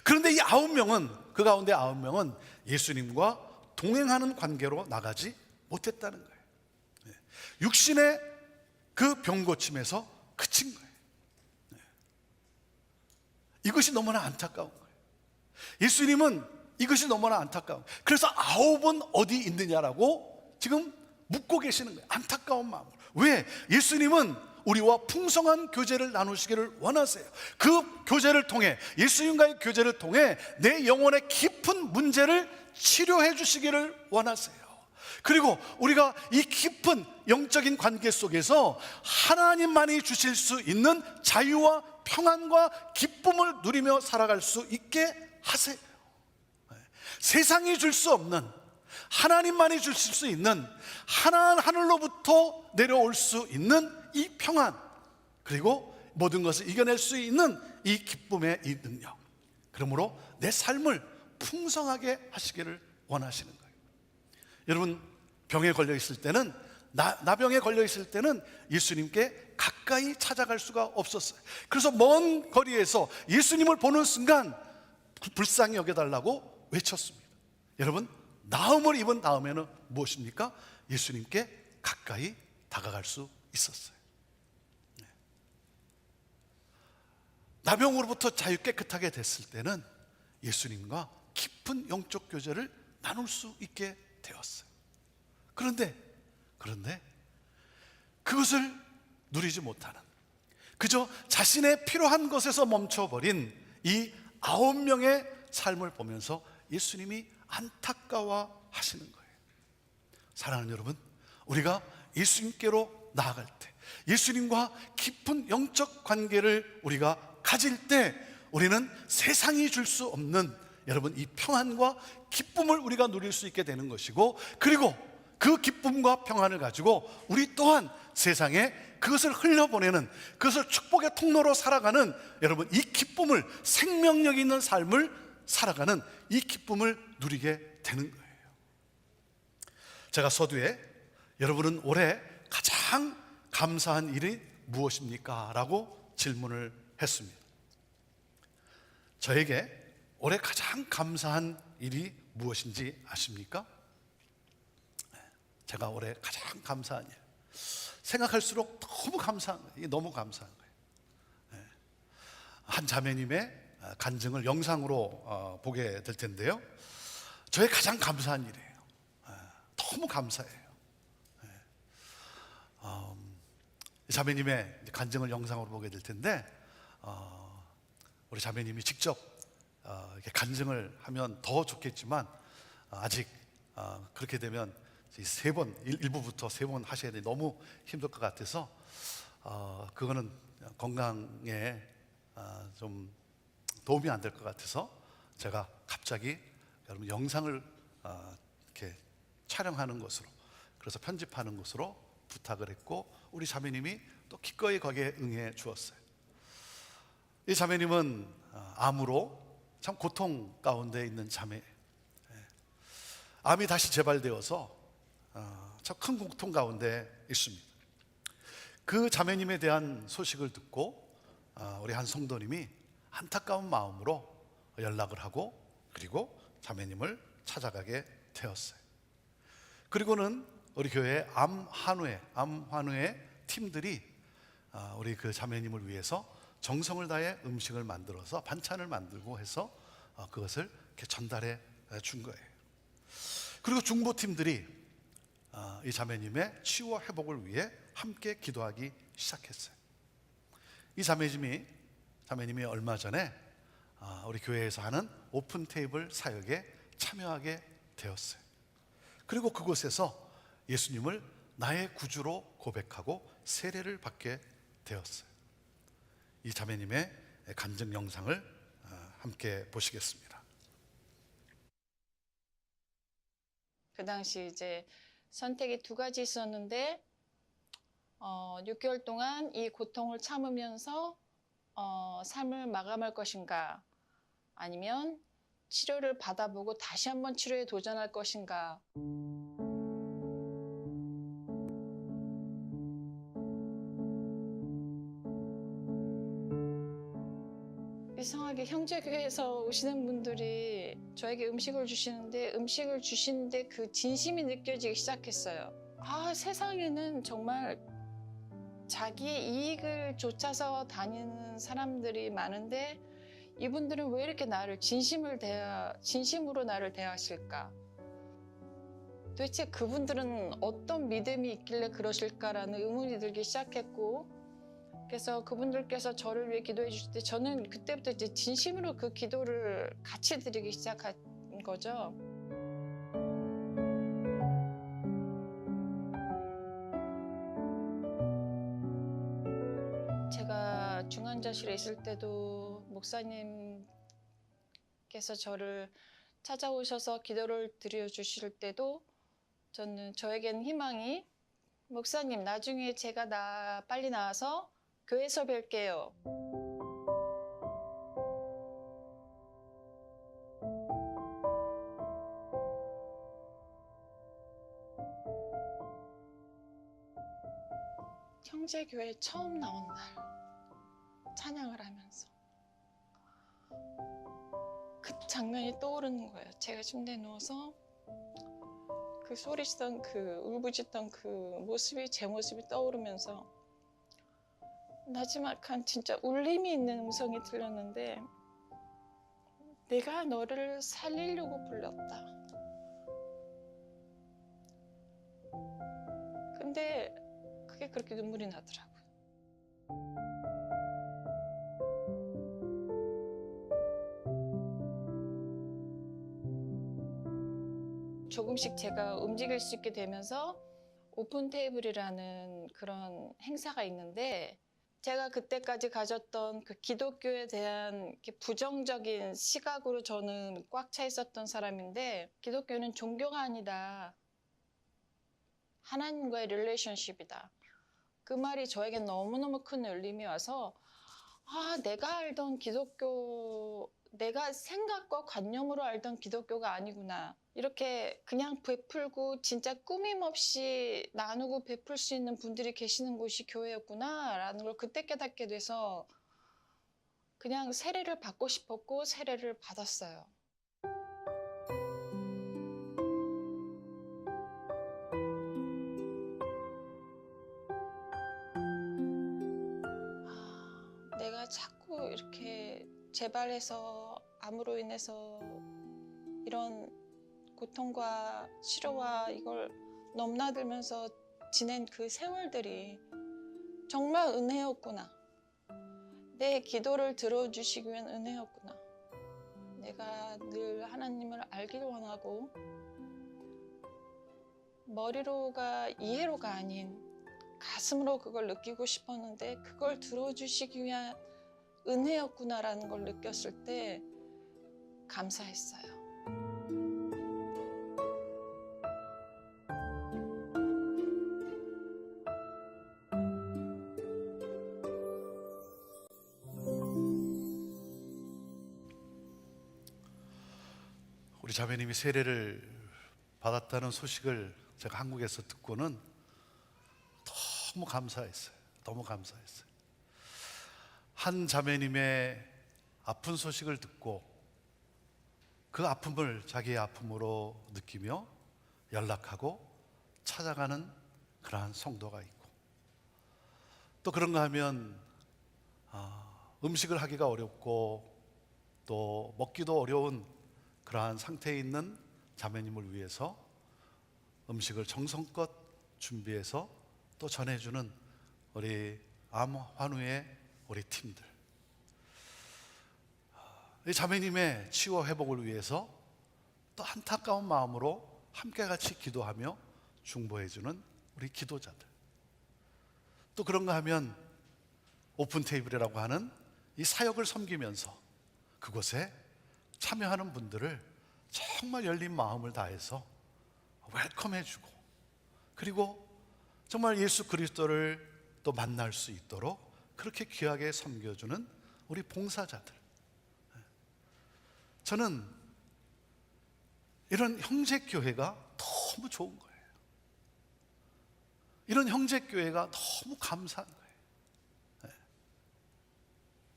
그런데 이 9명은, 그 가운데 9명은 예수님과 동행하는 관계로 나가지 못했다는 거예요. 육신의 그 병고침에서 그친 거예요. 이것이 너무나 안타까운 거예요. 예수님은 이것이 너무나 안타까운 거예요. 그래서 9은 어디 있느냐라고 지금 묻고 계시는 거예요. 안타까운 마음으로. 왜? 예수님은 우리와 풍성한 교제를 나누시기를 원하세요. 그 교제를 통해, 예수님과의 교제를 통해 내 영혼의 깊은 문제를 치료해 주시기를 원하세요. 그리고 우리가 이 깊은 영적인 관계 속에서 하나님만이 주실 수 있는 자유와 평안과 기쁨을 누리며 살아갈 수 있게 하세요. 세상이 줄 수 없는, 하나님만이 주실 수 있는, 하늘로부터 내려올 수 있는 이 평안, 그리고 모든 것을 이겨낼 수 있는 이 기쁨의 이 능력, 그러므로 내 삶을 풍성하게 하시기를 원하시는 거예요. 여러분, 병에 걸려 있을 때는, 나병에 걸려 있을 때는 예수님께 가까이 찾아갈 수가 없었어요. 그래서 먼 거리에서 예수님을 보는 순간 불쌍히 여겨달라고 외쳤습니다. 여러분, 나음을 입은 다음에는 무엇입니까? 예수님께 가까이 다가갈 수 있었어요. 나병으로부터 자유 깨끗하게 됐을 때는 예수님과 깊은 영적 교제를 나눌 수 있게 되었어요. 그런데 그것을 누리지 못하는, 그저 자신의 필요한 것에서 멈춰버린 이 9명의 삶을 보면서 예수님이 안타까워 하시는 거예요. 사랑하는 여러분, 우리가 예수님께로 나아갈 때, 예수님과 깊은 영적 관계를 우리가 가질 때 우리는 세상이 줄 수 없는, 여러분, 이 평안과 기쁨을 우리가 누릴 수 있게 되는 것이고, 그리고 그 기쁨과 평안을 가지고 우리 또한 세상에 그것을 흘려보내는, 그것을 축복의 통로로 살아가는, 여러분 이 기쁨을, 생명력 있는 삶을 살아가는 이 기쁨을 누리게 되는 거예요. 제가 서두에 여러분은 올해 가장 감사한 일이 무엇입니까? 라고 질문을 했습니다. 저에게 올해 가장 감사한 일이 무엇인지 아십니까? 제가 올해 가장 감사한 일, 생각할수록 너무 감사한 거예요. 이게 너무 감사한 거예요. 한 자매님의 간증을 영상으로 보게 될 텐데요, 저의 가장 감사한 일이에요. 너무 감사해요. 이 자매님의 간증을 영상으로 보게 될 텐데, 우리 자매님이 직접 이렇게 간증을 하면 더 좋겠지만, 아직 그렇게 되면 세 번, 1부부터 3번 하셔야 돼. 너무 힘들 것 같아서 그거는 건강에 좀 도움이 안 될 것 같아서 제가 갑자기 여러분 영상을 이렇게 촬영하는 것으로, 그래서 편집하는 것으로 부탁을 했고, 우리 자매님이 또 기꺼이 거기에 응해 주었어요. 이 자매님은 암으로 참 고통 가운데 있는 자매, 암이 다시 재발되어서 참 큰 고통 가운데 있습니다. 그 자매님에 대한 소식을 듣고 우리 한 성도님이 안타까운 마음으로 연락을 하고, 그리고 자매님을 찾아가게 되었어요. 그리고는 우리 교회 암 환우회 팀들이 우리 그 자매님을 위해서 정성을 다해 음식을 만들어서 반찬을 만들고 해서 그것을 이렇게 전달해 준 거예요. 그리고 중보팀들이 이 자매님의 치유와 회복을 위해 함께 기도하기 시작했어요. 이 자매님이 얼마 전에 우리 교회에서 하는 오픈 테이블 사역에 참여하게 되었어요. 그리고 그곳에서 예수님을 나의 구주로 고백하고 세례를 받게 되었어요. 이 자매님의 간증 영상을 함께 보시겠습니다.
그 당시 이제 선택이 2가지 있었는데 6개월 동안 이 고통을 참으면서 삶을 마감할 것인가, 아니면 치료를 받아보고 다시 한번 치료에 도전할 것인가. 이상하게 형제교회에서 오시는 분들이 저에게 음식을 주시는데 그 진심이 느껴지기 시작했어요. 아, 세상에는 정말 자기의 이익을 쫓아서 다니는 사람들이 많은데 이분들은 왜 이렇게 나를 진심으로 나를 대하실까? 도대체 그분들은 어떤 믿음이 있길래 그러실까라는 의문이 들기 시작했고, 그래서 그분들께서 저를 위해 기도해 주실 때 저는 그때부터 이제 진심으로 그 기도를 같이 드리기 시작한 거죠. 제가 중환자실에 있을 때도 목사님께서 저를 찾아오셔서 기도를 드려주실 때도 저에겐 희망이, 목사님 나중에 제가 빨리 나와서 교회에서 뵐게요. 형제교회 처음 나온 날 찬양을 하면서 그 장면이 떠오르는 거예요. 제가 침대에 누워서 그 소리치던 울부짖던 그 모습이 제 모습이 떠오르면서 나지막한 진짜 울림이 있는 음성이 들렸는데, 내가 너를 살리려고 불렀다. 근데 그게 그렇게 눈물이 나더라고요. 조금씩 제가 움직일 수 있게 되면서 오픈 테이블이라는 그런 행사가 있는데, 제가 그때까지 가졌던 그 기독교에 대한 부정적인 시각으로 저는 꽉 차 있었던 사람인데, 기독교는 종교가 아니다. 하나님과의 릴레이션십이다. 그 말이 저에게 너무너무 큰 울림이 와서 내가 알던 기독교, 내가 생각과 관념으로 알던 기독교가 아니구나. 이렇게 그냥 베풀고 진짜 꾸밈없이 나누고 베풀 수 있는 분들이 계시는 곳이 교회였구나라는 걸 그때 깨닫게 돼서 그냥 세례를 받고 싶었고 세례를 받았어요. 내가 자꾸 이렇게 재발해서 암으로 인해서 이런 고통과 치료와 이걸 넘나들면서 지낸 그 세월들이 정말 은혜였구나. 내 기도를 들어주시기 위한 은혜였구나. 내가 늘 하나님을 알길 원하고 머리로가 이해로가 아닌 가슴으로 그걸 느끼고 싶었는데 그걸 들어주시기 위한 은혜였구나라는 걸 느꼈을 때 감사했어요.
우리 자매님이 세례를 받았다는 소식을 제가 한국에서 듣고는 너무 감사했어요. 너무 감사했어요. 한 자매님의 아픈 소식을 듣고 그 아픔을 자기의 아픔으로 느끼며 연락하고 찾아가는 그러한 성도가 있고, 또 그런가 하면 음식을 하기가 어렵고 또 먹기도 어려운 그러한 상태에 있는 자매님을 위해서 음식을 정성껏 준비해서 또 전해주는 우리 암 환우의 우리 팀들, 이 자매님의 치유 회복을 위해서 또 안타까운 마음으로 함께 같이 기도하며 중보해주는 우리 기도자들, 또 그런가 하면 오픈 테이블이라고 하는 이 사역을 섬기면서 그곳에 참여하는 분들을 정말 열린 마음을 다해서 웰컴해주고, 그리고 정말 예수 그리스도를 또 만날 수 있도록 그렇게 귀하게 섬겨주는 우리 봉사자들, 저는 이런 형제교회가 너무 좋은 거예요. 이런 형제교회가 너무 감사한 거예요.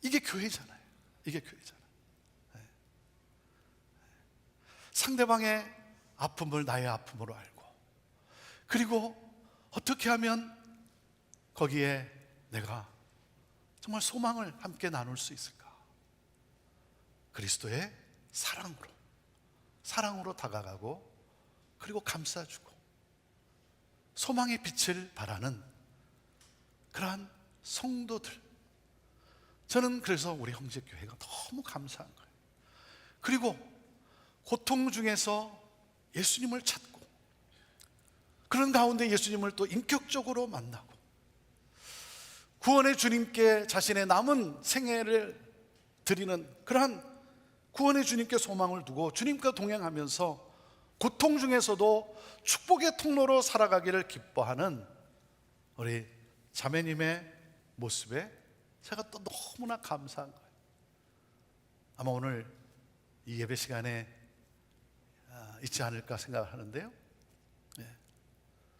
이게 교회잖아요. 이게 교회잖아요. 상대방의 아픔을 나의 아픔으로 알고, 그리고 어떻게 하면 거기에 내가 정말 소망을 함께 나눌 수 있을까? 그리스도의 사랑으로 다가가고, 그리고 감싸주고 소망의 빛을 발하는 그러한 성도들, 저는 그래서 우리 형제교회가 너무 감사한 거예요. 그리고 고통 중에서 예수님을 찾고, 그런 가운데 예수님을 또 인격적으로 만나고, 구원의 주님께 자신의 남은 생애를 드리는 그러한 구원의 주님께 소망을 두고 주님과 동행하면서 고통 중에서도 축복의 통로로 살아가기를 기뻐하는 우리 자매님의 모습에 제가 또 너무나 감사한 거예요. 아마 오늘 이 예배 시간에 있지 않을까 생각하는데요,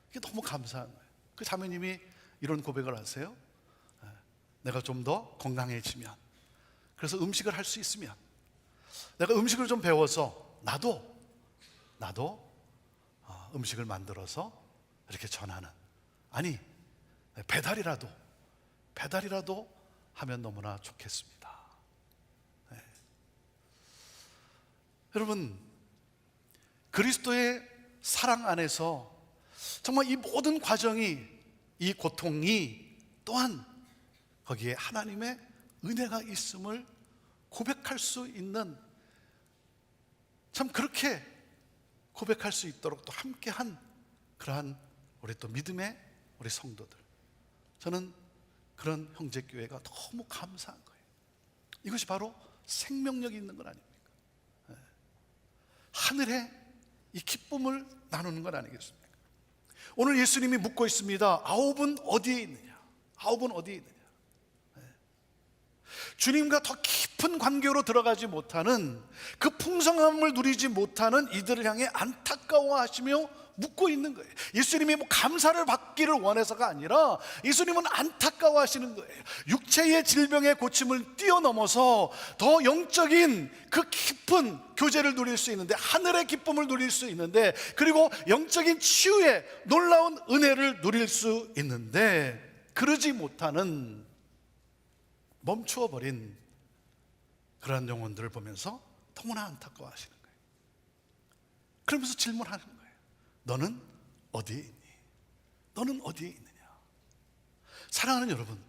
이게 너무 감사한 거예요. 그 자매님이 이런 고백을 하세요. 내가 좀 더 건강해지면, 그래서 음식을 할 수 있으면, 내가 음식을 좀 배워서 나도 음식을 만들어서 이렇게 전하는, 아니 배달이라도 하면 너무나 좋겠습니다. 여러분, 그리스도의 사랑 안에서 정말 이 모든 과정이, 이 고통이 또한 거기에 하나님의 은혜가 있음을 고백할 수 있는, 참 그렇게 고백할 수 있도록 또 함께한 그러한 우리 또 믿음의 우리 성도들, 저는 그런 형제교회가 너무 감사한 거예요. 이것이 바로 생명력이 있는 것 아닙니까? 하늘의 이 기쁨을 나누는 것 아니겠습니까? 오늘 예수님이 묻고 있습니다. 아홉은 어디에 있느냐? 아홉은 어디에 있느냐? 주님과 더 깊은 관계로 들어가지 못하는, 그 풍성함을 누리지 못하는 이들을 향해 안타까워하시며 묻고 있는 거예요. 예수님이 뭐 감사를 받기를 원해서가 아니라 예수님은 안타까워하시는 거예요. 육체의 질병의 고침을 뛰어넘어서 더 영적인 그 깊은 교제를 누릴 수 있는데, 하늘의 기쁨을 누릴 수 있는데, 그리고 영적인 치유의 놀라운 은혜를 누릴 수 있는데, 그러지 못하는 멈추어버린 그러한 영혼들을 보면서 너무나 안타까워하시는 거예요. 그러면서 질문하는 거예요. 너는 어디에 있니? 너는 어디에 있느냐? 사랑하는 여러분,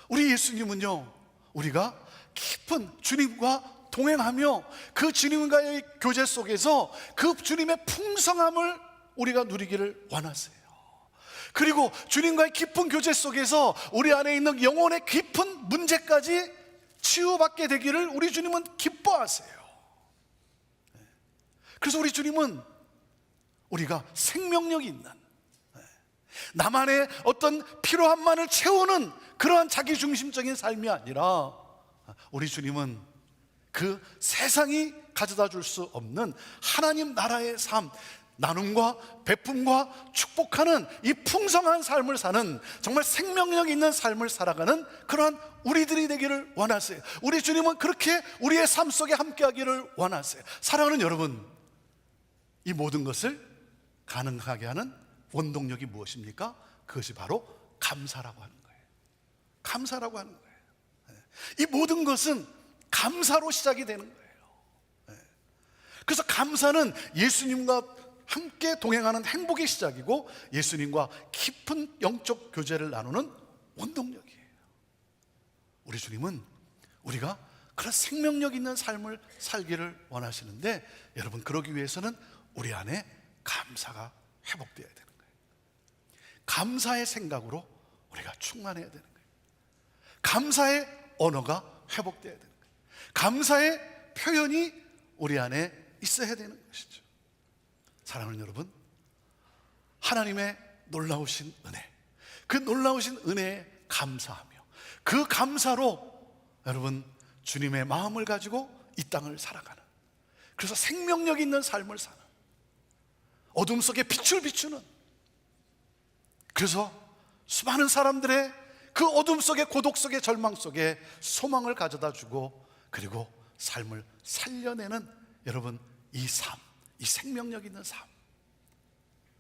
우리 예수님은요, 우리가 깊은 주님과 동행하며 그 주님과의 교제 속에서 그 주님의 풍성함을 우리가 누리기를 원하세요. 그리고 주님과의 깊은 교제 속에서 우리 안에 있는 영혼의 깊은 문제까지 치유받게 되기를 우리 주님은 기뻐하세요. 그래서 우리 주님은 우리가 생명력이 있는, 나만의 어떤 필요함만을 채우는 그러한 자기중심적인 삶이 아니라, 우리 주님은 그 세상이 가져다 줄 수 없는 하나님 나라의 삶, 나눔과 베품과 축복하는 이 풍성한 삶을 사는, 정말 생명력 있는 삶을 살아가는 그러한 우리들이 되기를 원하세요. 우리 주님은 그렇게 우리의 삶 속에 함께하기를 원하세요. 사랑하는 여러분, 이 모든 것을 가능하게 하는 원동력이 무엇입니까? 그것이 바로 감사라고 하는 거예요. 감사라고 하는 거예요. 이 모든 것은 감사로 시작이 되는 거예요. 그래서 감사는 예수님과 함께 동행하는 행복의 시작이고, 예수님과 깊은 영적 교제를 나누는 원동력이에요. 우리 주님은 우리가 그런 생명력 있는 삶을 살기를 원하시는데, 여러분, 그러기 위해서는 우리 안에 감사가 회복되어야 되는 거예요. 감사의 생각으로 우리가 충만해야 되는 거예요. 감사의 언어가 회복되어야 되는 거예요. 감사의 표현이 우리 안에 있어야 되는 것이죠. 사랑하는 여러분, 하나님의 놀라우신 은혜, 그 놀라우신 은혜에 감사하며 그 감사로 여러분 주님의 마음을 가지고 이 땅을 살아가는, 그래서 생명력 있는 삶을 사는, 어둠 속에 빛을 비추는, 그래서 수많은 사람들의 그 어둠 속에, 고독 속에, 절망 속에 소망을 가져다 주고, 그리고 삶을 살려내는 여러분 이 삶, 이 생명력 있는 삶,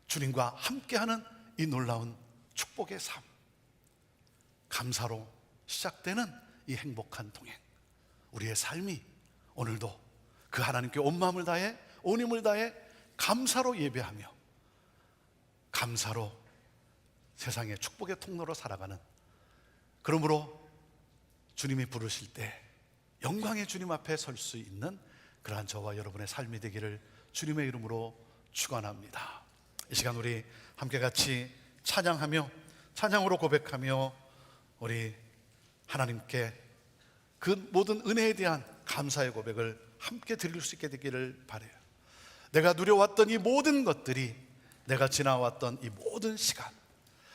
주님과 함께하는 이 놀라운 축복의 삶, 감사로 시작되는 이 행복한 동행, 우리의 삶이 오늘도 그 하나님께 온 마음을 다해, 온 힘을 다해 감사로 예배하며 감사로 세상의 축복의 통로로 살아가는, 그러므로 주님이 부르실 때 영광의 주님 앞에 설 수 있는 그러한 저와 여러분의 삶이 되기를 주님의 이름으로 축원합니다. 이 시간 우리 함께 같이 찬양하며, 찬양으로 고백하며 우리 하나님께 그 모든 은혜에 대한 감사의 고백을 함께 드릴 수 있게 되기를 바라요. 내가 누려왔던 이 모든 것들이, 내가 지나왔던 이 모든 시간,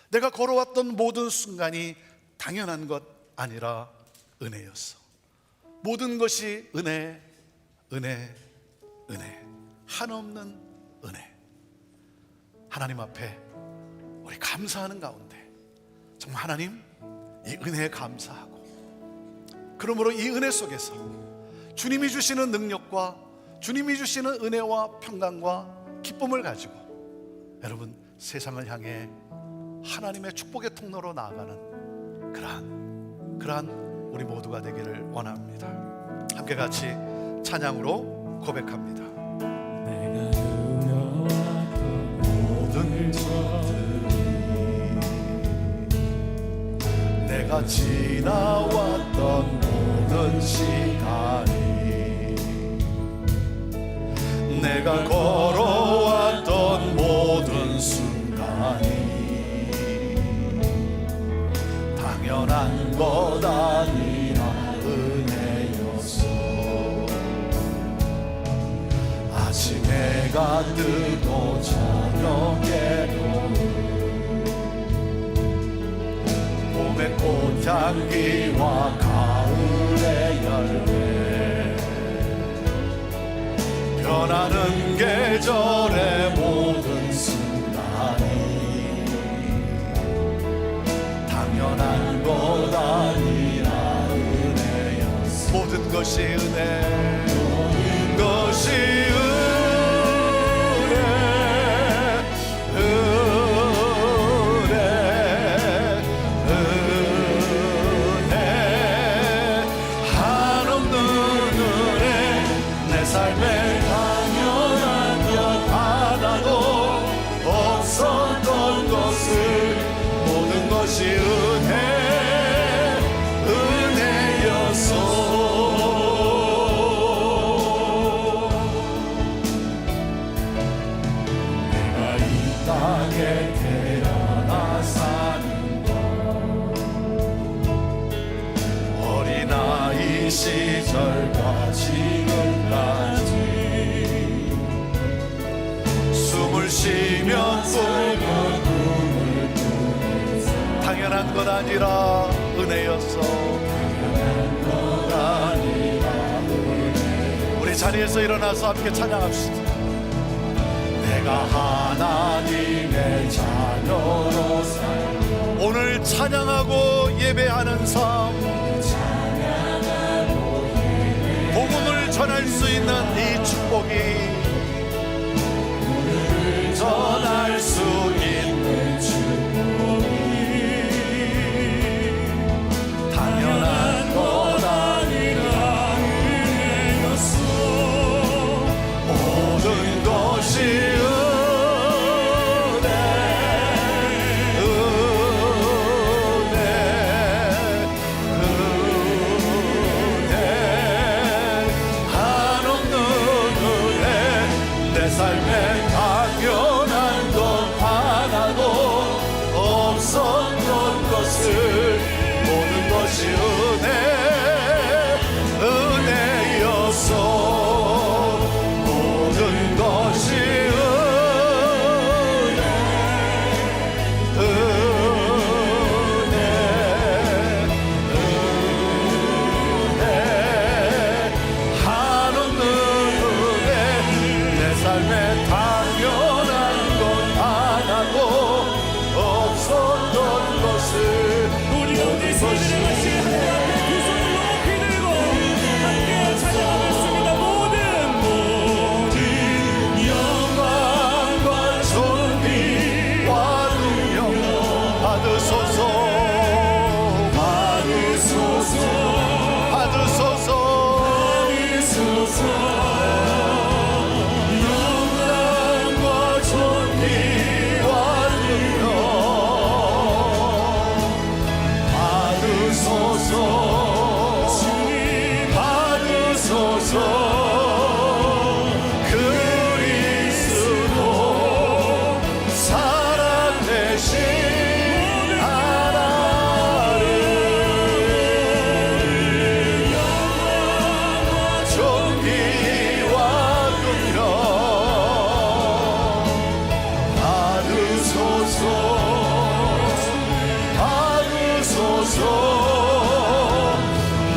내가 걸어왔던 모든 순간이 당연한 것 아니라 은혜였어. 모든 것이 은혜, 은혜, 은혜, 한없는 은혜. 하나님 앞에 우리 감사하는 가운데 정말 하나님, 이 은혜에 감사하고, 그러므로 이 은혜 속에서 주님이 주시는 능력과 주님이 주시는 은혜와 평강과 기쁨을 가지고 여러분 세상을 향해 하나님의 축복의 통로로 나아가는 그러한 우리 모두가 되기를 원합니다. 함께 같이 찬양으로 고백합니다.
내가 누려왔던 모든 것들이,
내가 지나왔던 모든 시간이, 내가 걸어왔던 모든 순간이 당연한 것 아니라 은혜였어. 아침 해가 뜨고 저녁에도 봄의 봄의 꽃향기와 가을의 열매 변하는 계절의 모든 순간이 당연한 것 아니라 은혜였어. 모든 것이 은혜, 모든 것이 은혜 한없는 은혜 내 삶에 당연한 것 하나도 없었던 것을 모든 것이 은혜였어. 내가 이 땅에 태어나 사는 것 어린아이 시절과 지금까지 숨을 쉬며 꿈을 당연한 것 아니라 은혜였어. 우리 자리에서 일어나서 함께 찬양합시다. 내가 하나님의 자녀로 살 오늘 찬양하고 예배하는 삶 복음을 전할 수 있는 이 축복이 전할 수 있는 축복이 당연한 것 아니라 은혜였어. 모든 것이 한없는 은혜 내 삶에 당연한 것 하나도 없었던 것을 모든 것이 은혜였어. 모든 것이 은혜 한없는 은혜 내 삶에 당연한 것 하나도 없었던 것을
우리 가운데 있으시는 것이 하나님 앞에 두 손을 높이 들고 함께 찬양하겠습니다. 모든
영광과 존귀와 능력 받으소서. 영광과 존귀와 능력 받으소서. 그리스도 살아계신 하나님 존귀와 능력 받으소서.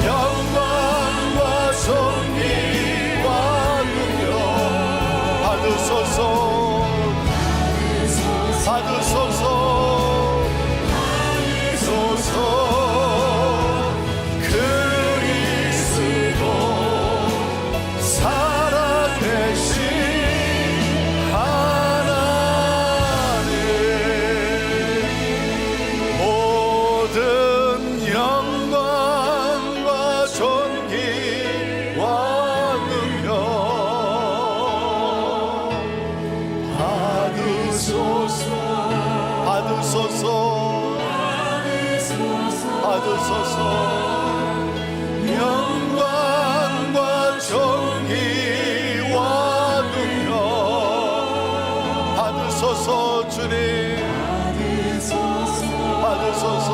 영광과 존귀와 능력 받으소서. 그리스도 살아계신 하나님 모든 영광과 존귀와 능력 받으소서. 영광과 존귀와 능력 받으소서. 주님 받으소서.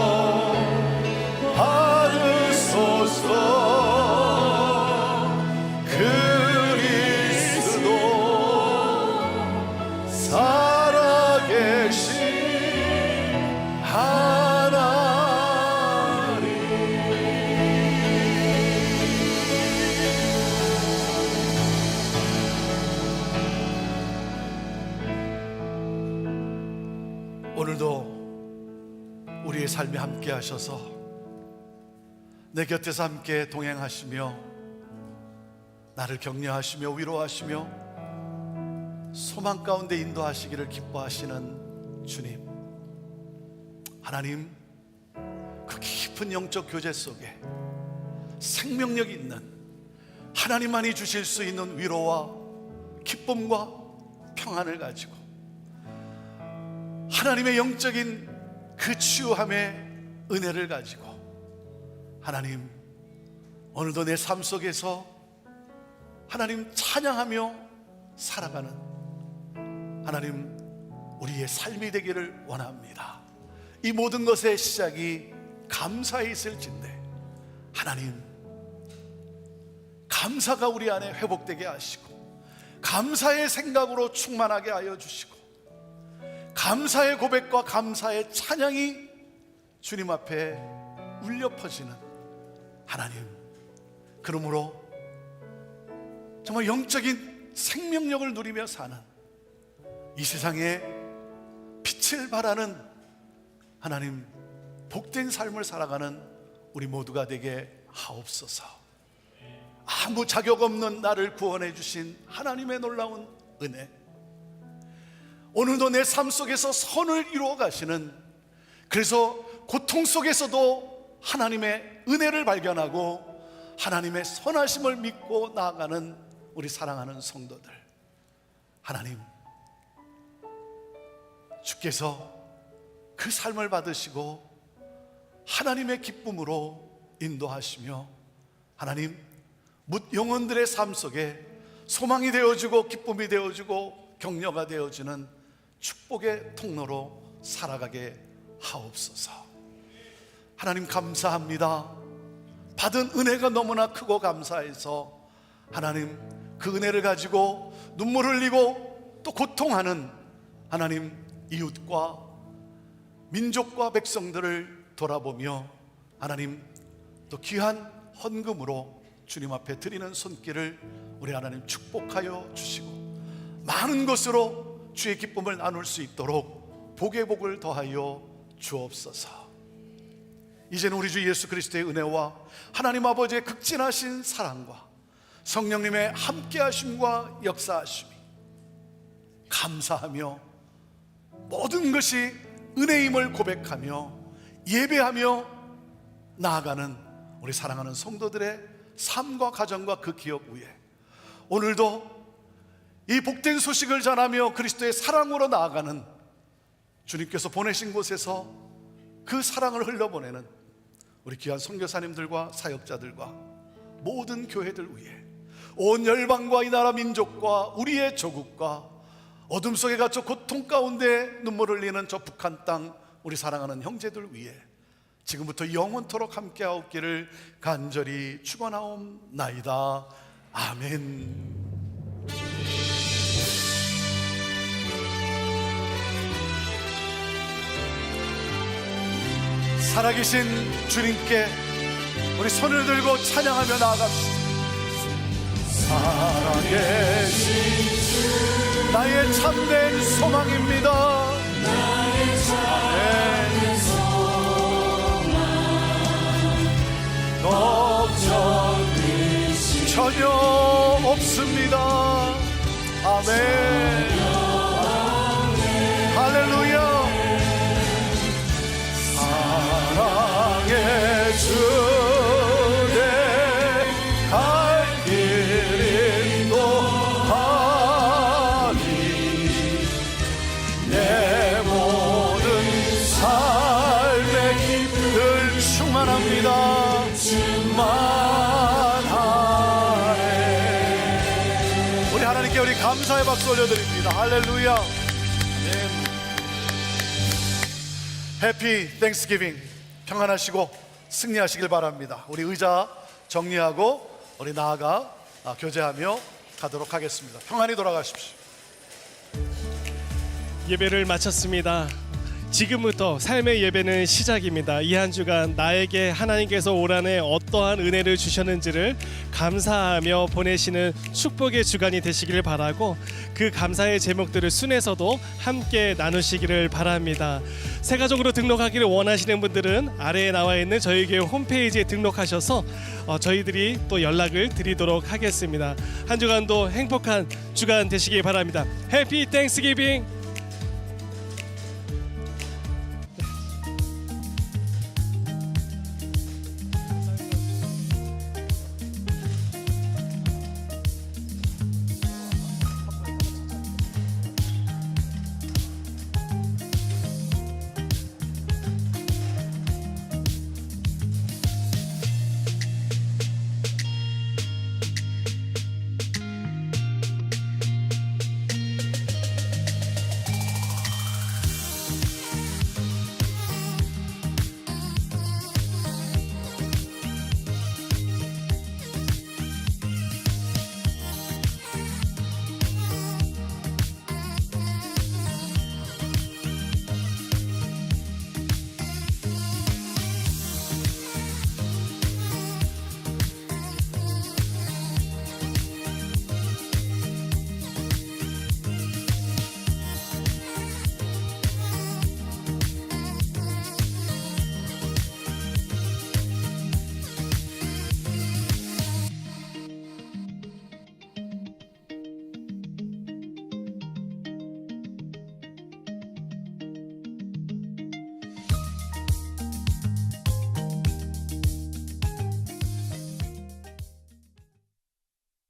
그리스도 살아계신 하나님 오늘도 우리의 삶에 함께 하셔서 내 곁에서 함께 동행하시며 나를 격려하시며 위로하시며 소망 가운데 인도하시기를 기뻐하시는 주님, 하나님, 그 깊은 영적 교제 속에 생명력 있는 하나님만이 주실 수 있는 위로와 기쁨과 평안을 가지고 하나님의 영적인 그 치유함의 은혜를 가지고 하나님, 오늘도 내 삶 속에서 하나님 찬양하며 살아가는 하나님, 우리의 삶이 되기를 원합니다. 이 모든 것의 시작이 감사에 있을진데 하나님, 감사가 우리 안에 회복되게 하시고 감사의 생각으로 충만하게 하여 주시고 감사의 고백과 감사의 찬양이 주님 앞에 울려 퍼지는 하나님, 그러므로 정말 영적인 생명력을 누리며 사는 이 세상에 빛을 발하는 하나님, 복된 삶을 살아가는 우리 모두가 되게 하옵소서. 아무 자격 없는 나를 구원해 주신 하나님의 놀라운 은혜, 오늘도 내 삶 속에서 선을 이루어 가시는, 그래서 고통 속에서도 하나님의 은혜를 발견하고 하나님의 선하심을 믿고 나아가는 우리 사랑하는 성도들, 하나님, 주께서 그 삶을 받으시고 하나님의 기쁨으로 인도하시며 하나님, 뭇 영혼들의 삶 속에 소망이 되어주고 기쁨이 되어주고 격려가 되어주는 축복의 통로로 살아가게 하옵소서. 하나님, 감사합니다. 받은 은혜가 너무나 크고 감사해서 하나님, 그 은혜를 가지고 눈물 흘리고 또 고통하는 하나님 이웃과 민족과 백성들을 돌아보며 하나님, 또 귀한 헌금으로 주님 앞에 드리는 손길을 우리 하나님 축복하여 주시고 많은 것으로 주의 기쁨을 나눌 수 있도록 복의 복을 더하여 주옵소서. 이제는 우리 주 예수 그리스도의 은혜와 하나님 아버지의 극진하신 사랑과 성령님의 함께하심과 역사하심이 감사하며 모든 것이 은혜임을 고백하며 예배하며 나아가는 우리 사랑하는 성도들의 삶과 가정과 그 기업 위에 오늘도 이 복된 소식을 전하며 그리스도의 사랑으로 나아가는 주님께서 보내신 곳에서 그 사랑을 흘려보내는 우리 귀한 선교사님들과 사역자들과 모든 교회들 위해 온 열방과 이 나라 민족과 우리의 조국과 어둠 속에 갇혀 고통 가운데 눈물을 흘리는 저 북한 땅 우리 사랑하는 형제들 위해 지금부터 영원토록 함께하옵기를 간절히 축원하옵나이다. 아멘. 살아계신 주님께 우리 손을 들고 찬양하며 나아갑시다. 살아계신 나의 참된 소망입니다. 아멘. 걱정이 전혀 없습니다. 아멘. 할렐루야. 사랑의 주내 갈 길 인도하니 내 모든 삶의 힘들 충만합니다. 충만하네. 우리 하나님께 우리 감사의 박수 올려드립니다. 할렐루야. 아멘. 해피 땡스기빙. 평안하시고 승리하시길 바랍니다. 우리 의자 정리하고 우리 나아가 교제하며 가도록 하겠습니다. 평안히 돌아가십시오.
예배를 마쳤습니다. 지금부터 삶의 예배는 시작입니다. 이 한 주간 나에게 하나님께서 올 한 해 어떠한 은혜를 주셨는지를 감사하며 보내시는 축복의 주간이 되시기를 바라고, 그 감사의 제목들을 순에서도 함께 나누시기를 바랍니다. 새 가족으로 등록하기를 원하시는 분들은 아래에 나와 있는 저희 교회 홈페이지에 등록하셔서 저희들이 또 연락을 드리도록 하겠습니다. 한 주간도 행복한 주간 되시기 바랍니다. 해피 땡스기빙.